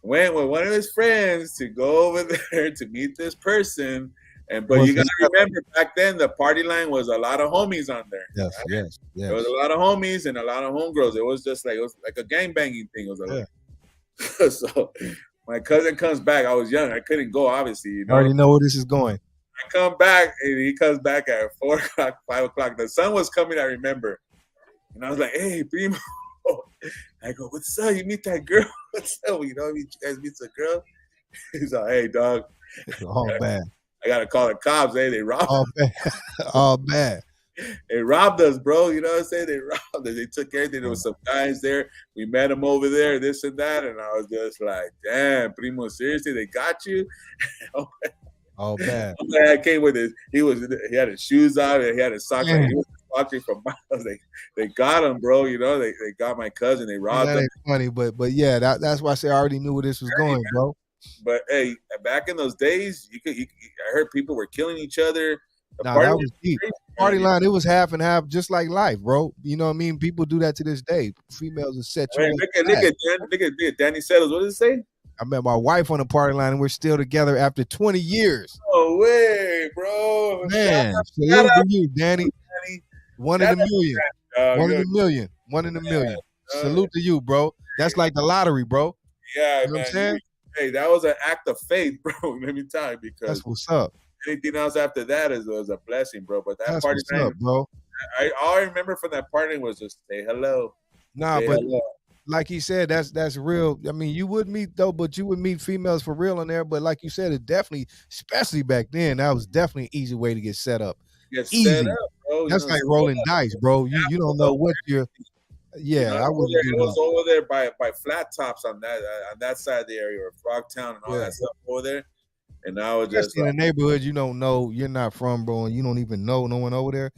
went with one of his friends to go over there to meet this person. But you got to remember, back then, the Party Line was a lot of homies on there. Yes, right? Yes. There was a lot of homies and a lot of homegirls. It was like a gang banging thing. It was So my cousin comes back. I was young. I couldn't go, obviously. You know? I already know where this is going. I come back, and he comes back at 4 o'clock, 5 o'clock. The sun was coming, I remember. And I was like, hey, primo. I go, what's up? You meet that girl? What's up? You know, you guys meet the girl? He's like, hey, dog. All bad. I got to call the cops. Hey, they robbed us. All bad. They robbed us, bro. You know what I'm saying? They robbed us. They took everything. There was some guys there. We met them over there, this and that. And I was just like, damn, primo, seriously, they got you? All bad. I came with his. He had his shoes out. And he had his socks on. walking from miles. They got him, bro. You know, they got my cousin. They Man, robbed that him. ain't funny, but yeah, that's why I say I already knew where this was going, bro. But hey, back in those days, I heard people were killing each other. The Nah, party that was deep. crazy, Party man. line, it was half and half, just like life, bro. You know what I mean? People do that to this day. Females will set you Hey, up. look at Danny Settles. What does it say? I met my wife on the party line, and we're still together after 20 years. No way, bro. Man, Shout salute out, to you, Danny. Danny. One in a Shout out, million. One in a million. One in a million. Salute to you, bro. That's like the lottery, bro. Yeah, You know what man. I'm saying? Hey, that was an act of faith, bro. Let me tell you, because That's what's up. anything else after that was a blessing, bro. But that That's party what's night, up, bro. all I remember from that party was just say hello. Nah, Say but hello. like he said, that's real. I mean, you would meet but you would meet females for real in there. But like you said, it definitely, especially back then, that was definitely an easy way to get set up. Get Easy. set up, bro. That's like rolling dice, bro. You don't know what you're. Yeah, I wouldn't do It was that. over there by Flat Tops on that side of the area, or Frogtown and all Yeah. that stuff over there. And I was just Especially in the neighborhood you don't know, you're not from, bro, and you don't even know no one over there.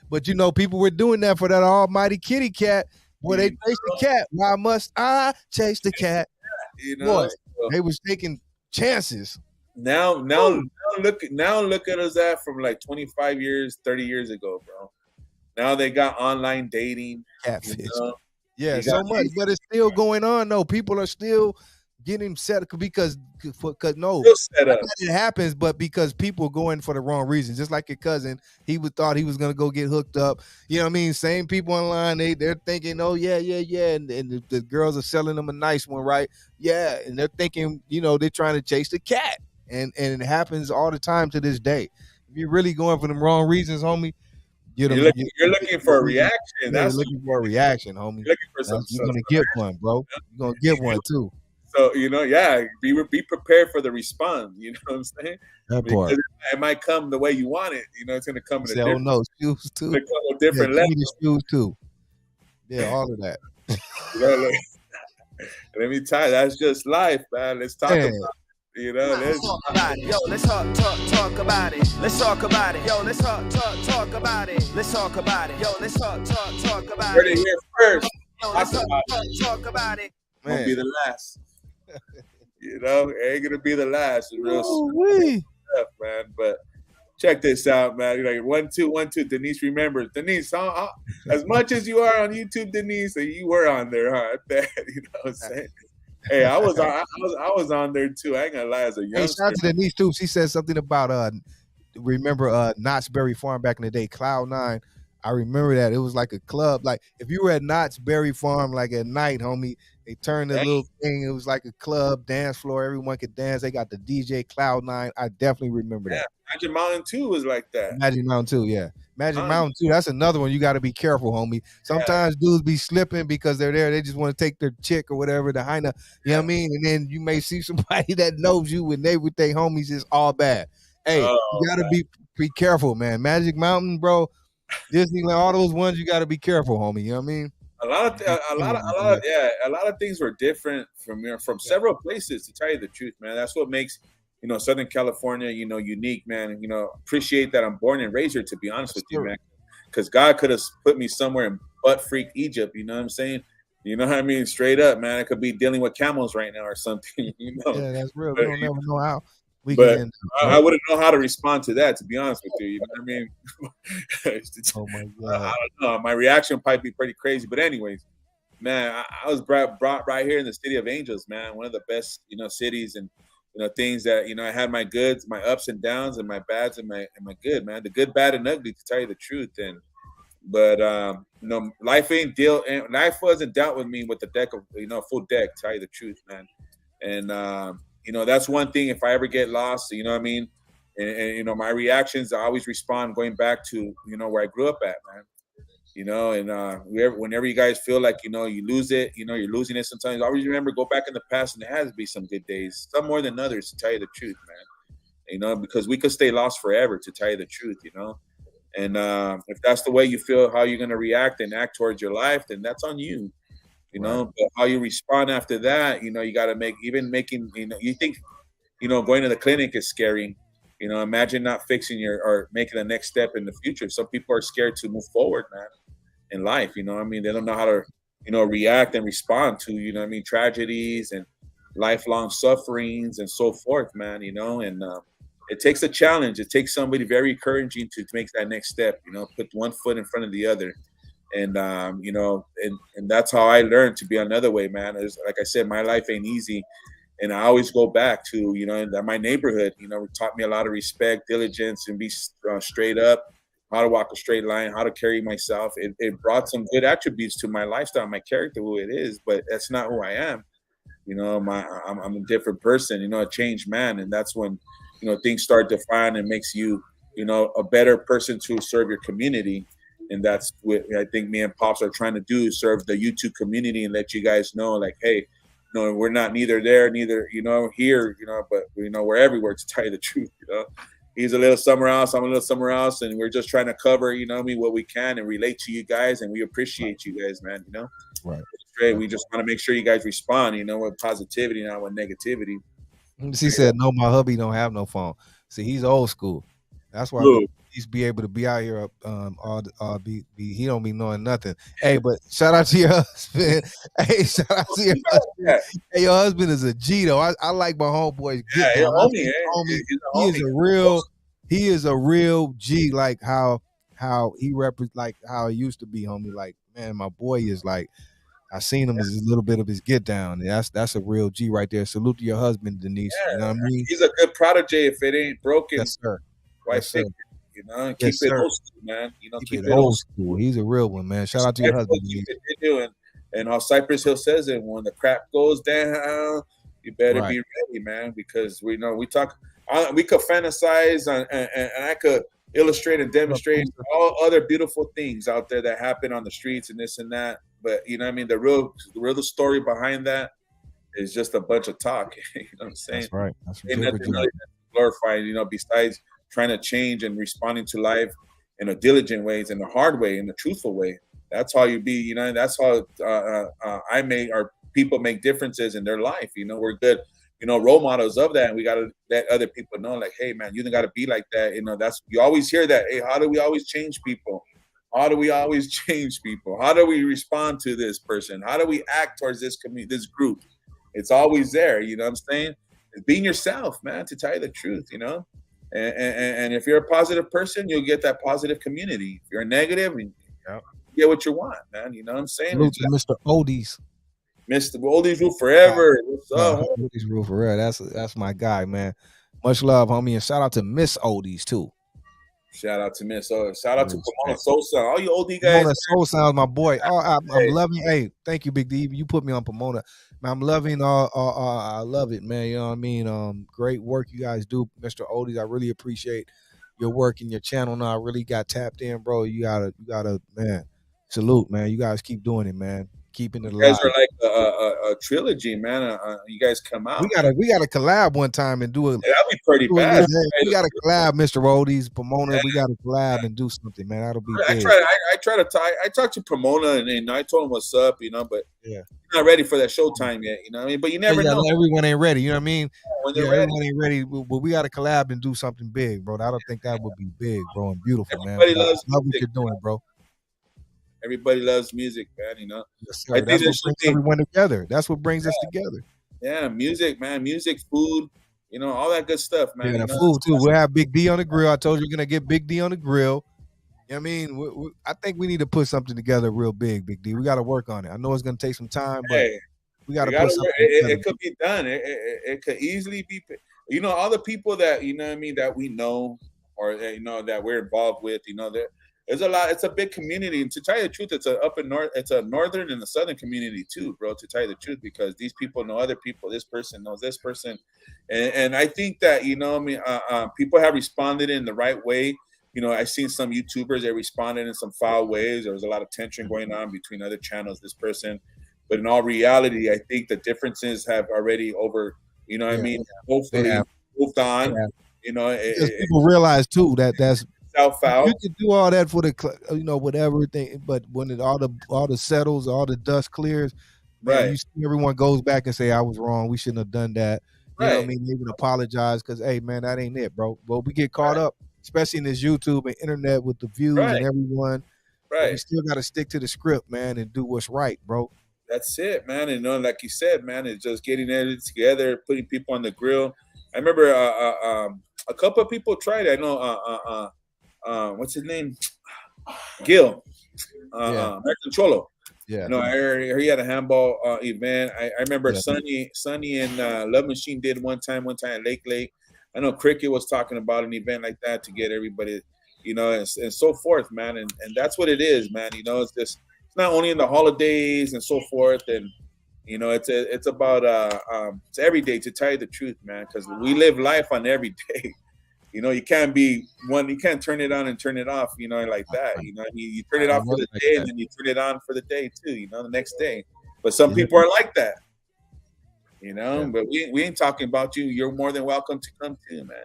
But you know, people were doing that for that almighty kitty cat. Boy, they chased the cat. Why must I chase the cat? you know, Boy, so they was taking chances. now look at us at from like 25 years, 30 years ago, bro. Now they got online dating. Catfish. You know? Yeah, You so got- much, but it's still going on though. People are still getting set because no, Still set up. it happens, but because people are going for the wrong reasons. Just like your cousin, thought he was gonna go get hooked up. You know what I mean? Same people online, they're thinking, oh yeah, and the girls are selling them a nice one, right? Yeah, and they're thinking, you know, they're trying to chase the cat, and it happens all the time to this day. If you're really going for them wrong reasons, homie, You're looking for a reaction. You're That's looking for a reaction, homie. you're looking for some. You're gonna get one, bro. You're gonna get one too. So be prepared for the response. You know what I'm saying? That part. Because it might come the way you want it. You know, it's gonna come in a Say, oh different, no, shoes too. it's gonna come a different Yeah, level. give me the shoes too. Yeah, all of that. You know, like, let me tell you, that's just life, man. Let's talk Yeah. about it. You know, let's Talk about it. Yo, let's talk about it. Let's talk about it. Yo, let's talk about it. Let's talk about it. Yo, let's talk about heard it it. here first. Yo, let's Talk about talk about it. Won't be the last. You know, it ain't gonna be the last. It's real Ooh-wee. stuff, man. But check this out, man. You're like 1 2 1 2. Denise remembers. Denise, as much as you are on YouTube, Denise, you were on there, huh? I bet. You know what I'm saying? Hey, I was on there too. I ain't gonna lie, as a Hey, youngster. shout out to Denise too. She said something about remember Knott's Berry Farm back in the day, Cloud9. I remember that. It was like a club. Like if you were at Knott's Berry Farm, like at night, homie, they turned the little thing. It was like a club dance floor. Everyone could dance. They got the DJ Cloud9. I definitely remember that. Magic Mountain 2 was like that. Magic Mountain 2, yeah. Magic Mountain 2, that's another one you got to be careful, homie. Sometimes dudes be slipping because they're there. They just want to take their chick or whatever, the hyena, you know what I mean? And then you may see somebody that knows you and they with their homies is all bad. Hey, you got to be careful, man. Magic Mountain, bro, Disneyland, all those ones, you got to be careful, homie. You know what I mean? A lot of things were different from several places, to tell you the truth, man. That's what makes Southern California, unique, man. Appreciate that I'm born and raised here, to be honest with you, man. Because God could have put me somewhere in butt freak Egypt, you know what I'm saying? You know what I mean? Straight up, man. I could be dealing with camels right now or something, Yeah, that's real. We don't never know how we but can. I wouldn't know how to respond to that, to be honest with you. You know what I mean? Oh my God. I don't know. My reaction would probably be pretty crazy. But anyways, man, I was brought right here in the City of Angels, man. One of the best, cities and things that I had my goods, my ups and downs, and my bads and my good, man. The good, bad, and ugly, to tell you the truth. But life wasn't dealt with me with the deck of full deck, to tell you the truth, man. And that's one thing. If I ever get lost, you know what I mean. And my reactions, I always respond going back to where I grew up at, man. Whenever you guys feel like you lose it, you're losing it sometimes. Always remember, go back in the past, and there has to be some good days, some more than others, to tell you the truth, man. Because we could stay lost forever, to tell you the truth, And if that's the way you feel, how you're gonna react and act towards your life, then that's on you. But how you respond after that, you got to you think, going to the clinic is scary. You know, imagine not fixing or making the next step in the future. Some people are scared to move forward, man, in life. You know what I mean? They don't know how to, react and respond to, tragedies and lifelong sufferings and so forth, man, and it takes a challenge. It takes somebody very encouraging to make that next step, put one foot in front of the other. And, and that's how I learned to be another way, man. Like I said, my life ain't easy. And I always go back to, my neighborhood, taught me a lot of respect, diligence, and be straight up, how to walk a straight line, how to carry myself. It brought some good attributes to my lifestyle, my character, who it is, but that's not who I am. I'm a different person, a changed man. And that's when, things start to define and makes you, a better person to serve your community. And that's what I think me and Pops are trying to do, serve the YouTube community and let you guys know, like, hey, we're not neither there, neither, here, but, we're everywhere, to tell you the truth, He's a little somewhere else, I'm a little somewhere else, and we're just trying to cover, what we can and relate to you guys, and we appreciate you guys, man, Right. It's great. We just want to make sure you guys respond, with positivity, not with negativity. She said, no, my hubby don't have no phone. See, he's old school. That's why he's be able to be out here he don't be knowing nothing. Hey, but shout out to your husband. Hey, shout out to your husband. Yeah. Hey, your husband is a G though. I like my homeboys. Yeah, homie. He is a real G, like how he represents, like how he used to be, homie. Like, man, my boy is like, I seen him as a little bit of his get down. That's a real G right there. Salute to your husband, Denise. Yeah, you know what I mean? He's a good protege if it ain't broken. Yes, sir. Yes, sir. Keep it old school, man. Keep it old school. He's a real one, man. Shout out to your husband. And how Cypress Hill says it, when the crap goes down, you better be ready, man, because we could fantasize and I could illustrate and demonstrate all other beautiful things out there that happen on the streets and this and that. But the real story behind that is just a bunch of talk. You know what I'm saying? That's right. That's ain't nothing really glorifying, besides trying to change and responding to life in a diligent ways, in a hard way, in a truthful way. That's how you be, that's how our people make differences in their life. We're good, role models of that. And we got to let other people know, like, hey, man, you don't got to be like that. That's, you always hear that. Hey, how do we always change people? How do we always change people? How do we respond to this person? How do we act towards this community, this group? It's always there. You know what I'm saying? It's being yourself, man, to tell you the truth, And if you're a positive person, you'll get that positive community. If you're negative, you get what you want, man. You know what I'm saying? Mr. Oldies. Mr. Oldies rule forever. What's up? Oldies rule forever. That's my guy, man. Much love, homie, and shout out to Miss Oldies too. Shout out to Miss. Shout out to Pomona Soul Sound. All you oldie guys. Pomona Soul Sound, my boy. I'm loving. Hey, thank you, Big D. You put me on Pomona. Man, I'm loving. I love it, man. You know what I mean? Great work you guys do, Mr. Oldies. I really appreciate your work and your channel. Now I really got tapped in, bro. You gotta, man. Salute, man. You guys keep doing it, man. Keeping it alive. You guys are like a trilogy, man. You guys come out. We gotta collab one time and do it. Yeah, that'd be pretty bad. We gotta collab, Mr. Oldies, Pomona. Yeah. We gotta collab and do something, man. That'll be. I talked to Pomona and I told him what's up, but yeah, you're not ready for that showtime yet, you know what I mean? But you never know. Everyone ain't ready, you know what I mean? When they're ready. Everyone ain't ready, but we gotta collab and do something big, bro. I don't think that would be big, bro, and beautiful, Everybody man. loves love what you're doing, bro. Everybody loves music, man. Yes, sir. That's what brings everyone together. That's what brings us together. Yeah, music, man. Music, food, all that good stuff, man. Yeah, food too. We'll have Big D on the grill. I told you we're gonna get Big D on the grill. You know what I mean? I think we need to put something together real big, Big D. We got to work on it. I know it's gonna take some time, but we got to put something together. It could be done. It could easily be. All the people that that we know or that we're involved with. There's a lot. It's a big community, and to tell you the truth, it's a northern and a southern community too, bro. To tell you the truth, because these people know other people. This person knows this person, and I think that people have responded in the right way. I've seen some YouTubers that responded in some foul ways. There was a lot of tension going on between other channels. This person, but in all reality, I think the differences have already over. Hopefully moved on. Yeah. People realize too that's. Foul. You can do all that for the whatever thing, but when all the settles, all the dust clears, man, right? You see everyone goes back and say, "I was wrong. We shouldn't have done that." You know what I Right. mean? They even apologize because, hey, man, that ain't it, bro. But we get caught up, especially in this YouTube and internet with the views and Right. everyone. But we Right. still got to stick to the script, man, and do what's right, bro. That's it, man. And like you said, man, it's just getting it together, putting people on the grill. I remember a couple of people tried it. I know what's his name? Gil, Yeah. American Cholo. Yeah. No, I heard he had a handball event. I remember Yeah. Sonny and Love Machine did one time at Lake. I know Cricket was talking about an event like that to get everybody, and so forth, man. And that's what it is, man. It's just it's not only in the holidays and so forth, and it's about it's every day, to tell you the truth, man, because we live life on every day. You can't be one. You can't turn it on and turn it off. Like that. I mean, you turn it off for the day, and then you turn it on for the day too. The next day. But some people are like that. But we ain't talking about you. You're more than welcome to come too, man.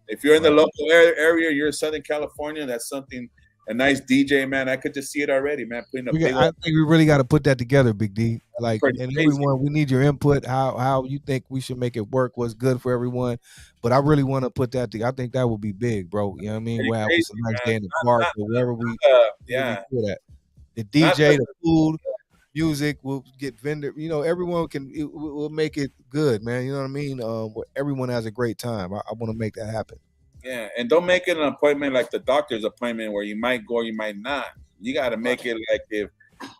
If you're in the local area, you're in Southern California. That's something. A nice DJ, man. I could just see it already, man. I think we really got to put that together, Big D. Like, and crazy. everyone, we need your input. How you think we should make it work? What's good for everyone? But I really want to put that together. I think that would be big, bro. You know what I mean? We'll have Crazy, a nice man. day in the park or wherever we. Yeah. The DJ, the food, music will get vendor. Everyone we'll make it good, man. You know what I mean? Where everyone has a great time. I want to make that happen. Yeah, and don't make it an appointment like the doctor's appointment where you might go or you might not. You got to make it like if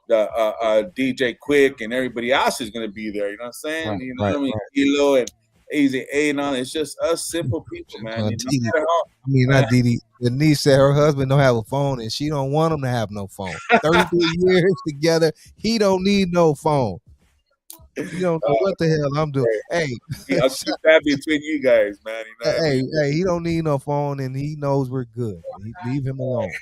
the DJ Quick and everybody else is going to be there. You know what I'm saying? Right, You know what I mean? G-Lew and Easy A and all. It's just us simple people, man. Not Didi. Denise said her husband don't have a phone and she don't want him to have no phone. 33 years together, he don't need no phone. You don't know what the hell I'm doing. Hey, I'll keep that between you guys, man. Hey, he don't need no phone, and he knows we're good. Leave him alone.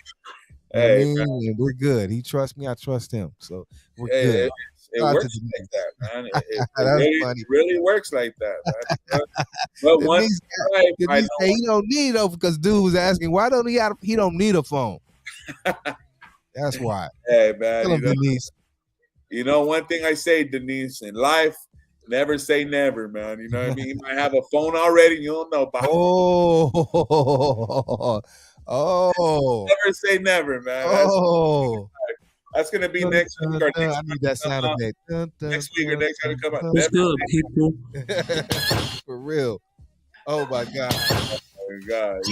Hey, and we're good. He trusts me, I trust him. So we're good. It works like that, man. Funny. It really works like that, man. But Denise, he don't need no, because dude was asking why don't he don't need a phone. That's why. Hey, man. Tell him, Denise. One thing I say, Denise, in life, never say never, man. You know what I mean? You might have a phone already, you don't know about it. Never say never, man. That's going to be next week. I need that sound effect. Next week or next time we come out. What's good, people? For real. Oh, my God. Oh, my God.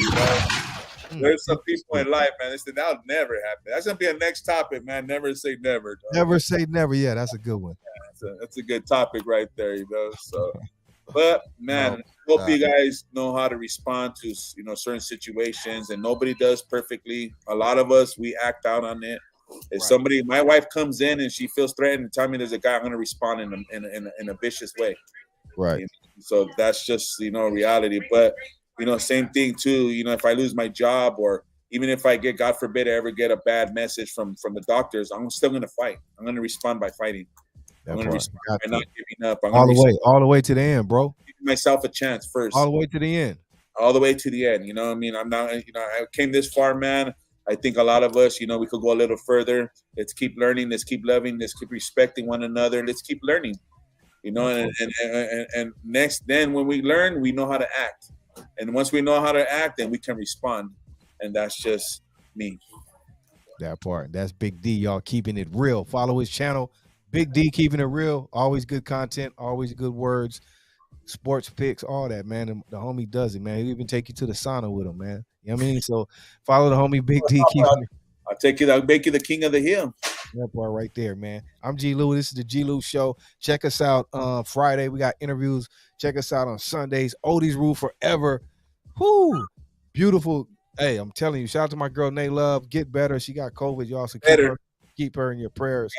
There's some people in life, man. They said that'll never happen. That's gonna be a next topic, man. Never say never. Dog. Never say never. Yeah, that's a good one. That's a good topic right there, So, but man, hope you guys know how to respond to certain situations, and nobody does perfectly. A lot of us we act out on it. If my wife comes in and she feels threatened, and tell me there's a guy, I'm gonna respond in a vicious way. Right. So that's just reality, but. Same thing too. If I lose my job, or even if I God forbid, I ever get a bad message from the doctors, I'm still going to fight. I'm going to respond by fighting. I'm going to respond by not giving up. All the way to the end, bro. Giving myself a chance first. All the way to the end. All the way to the end. You know what I mean? I'm not. I came this far, man. I think a lot of us, we could go a little further. Let's keep learning. Let's keep loving. Let's keep respecting one another. Let's keep learning. And next, then when we learn, we know how to act. And once we know how to act, then we can respond. And that's just me. That part. That's Big D, y'all. Keeping it real. Follow his channel. Big D, keeping it real. Always good content. Always good words. Sports picks, all that, man. And the homie does it, man. He'll even take you to the sauna with him, man. You know what I mean? So follow the homie Big D. I'll make you the king of the hill. That part right there, man. I'm G-Lew. This is the G-Lew Show. Check us out Friday. We got interviews. Check us out on Sundays. Odie's Rule Forever. Whoo! Beautiful. Hey, I'm telling you, shout out to my girl, Nay Love. Get better. She got COVID. You also keep her in your prayers.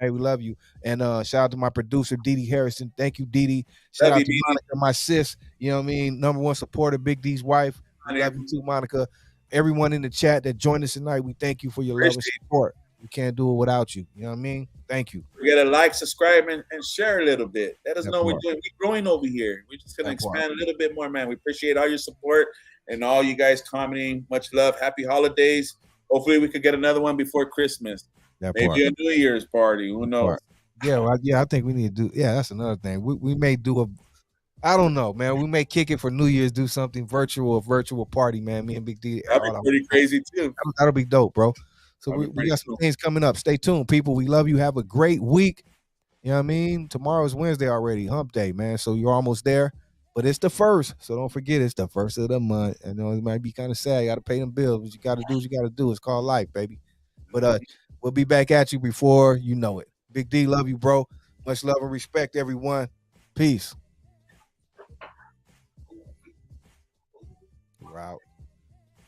Hey, we love you. And shout out to my producer, DD Hairston. Thank you, DD. Shout out to Monica, my sis. You know what I mean? #1 supporter, Big D's wife. I love you too, Monica. Everyone in the chat that joined us tonight, we thank you for your love and support. We can't do it without you. You know what I mean? Thank you. We got to like, subscribe, and share a little bit. Let us know we're doing. We're growing over here. We're just going to expand a little bit more, man. We appreciate all your support and all you guys commenting. Much love. Happy holidays. Hopefully we could get another one before Christmas. Maybe a New Year's party. Who knows? Yeah, I think we need to do. Yeah, that's another thing. We may do I don't know, man. We may kick it for New Year's, do something virtual, a virtual party, man. Me and Big D. That'd be pretty crazy too. That'll be dope, bro. So That'd be we pretty got some cool. things coming up. Stay tuned, people. We love you. Have a great week. You know what I mean? Tomorrow's Wednesday already, hump day, man. So you're almost there. But it's the first. So don't forget it's the first of the month. I know it might be kind of sad. You gotta pay them bills, but you gotta do what you gotta do. It's called life, baby. But we'll be back at you before you know it. Big D, love you, bro. Much love and respect, everyone. Peace. We're out.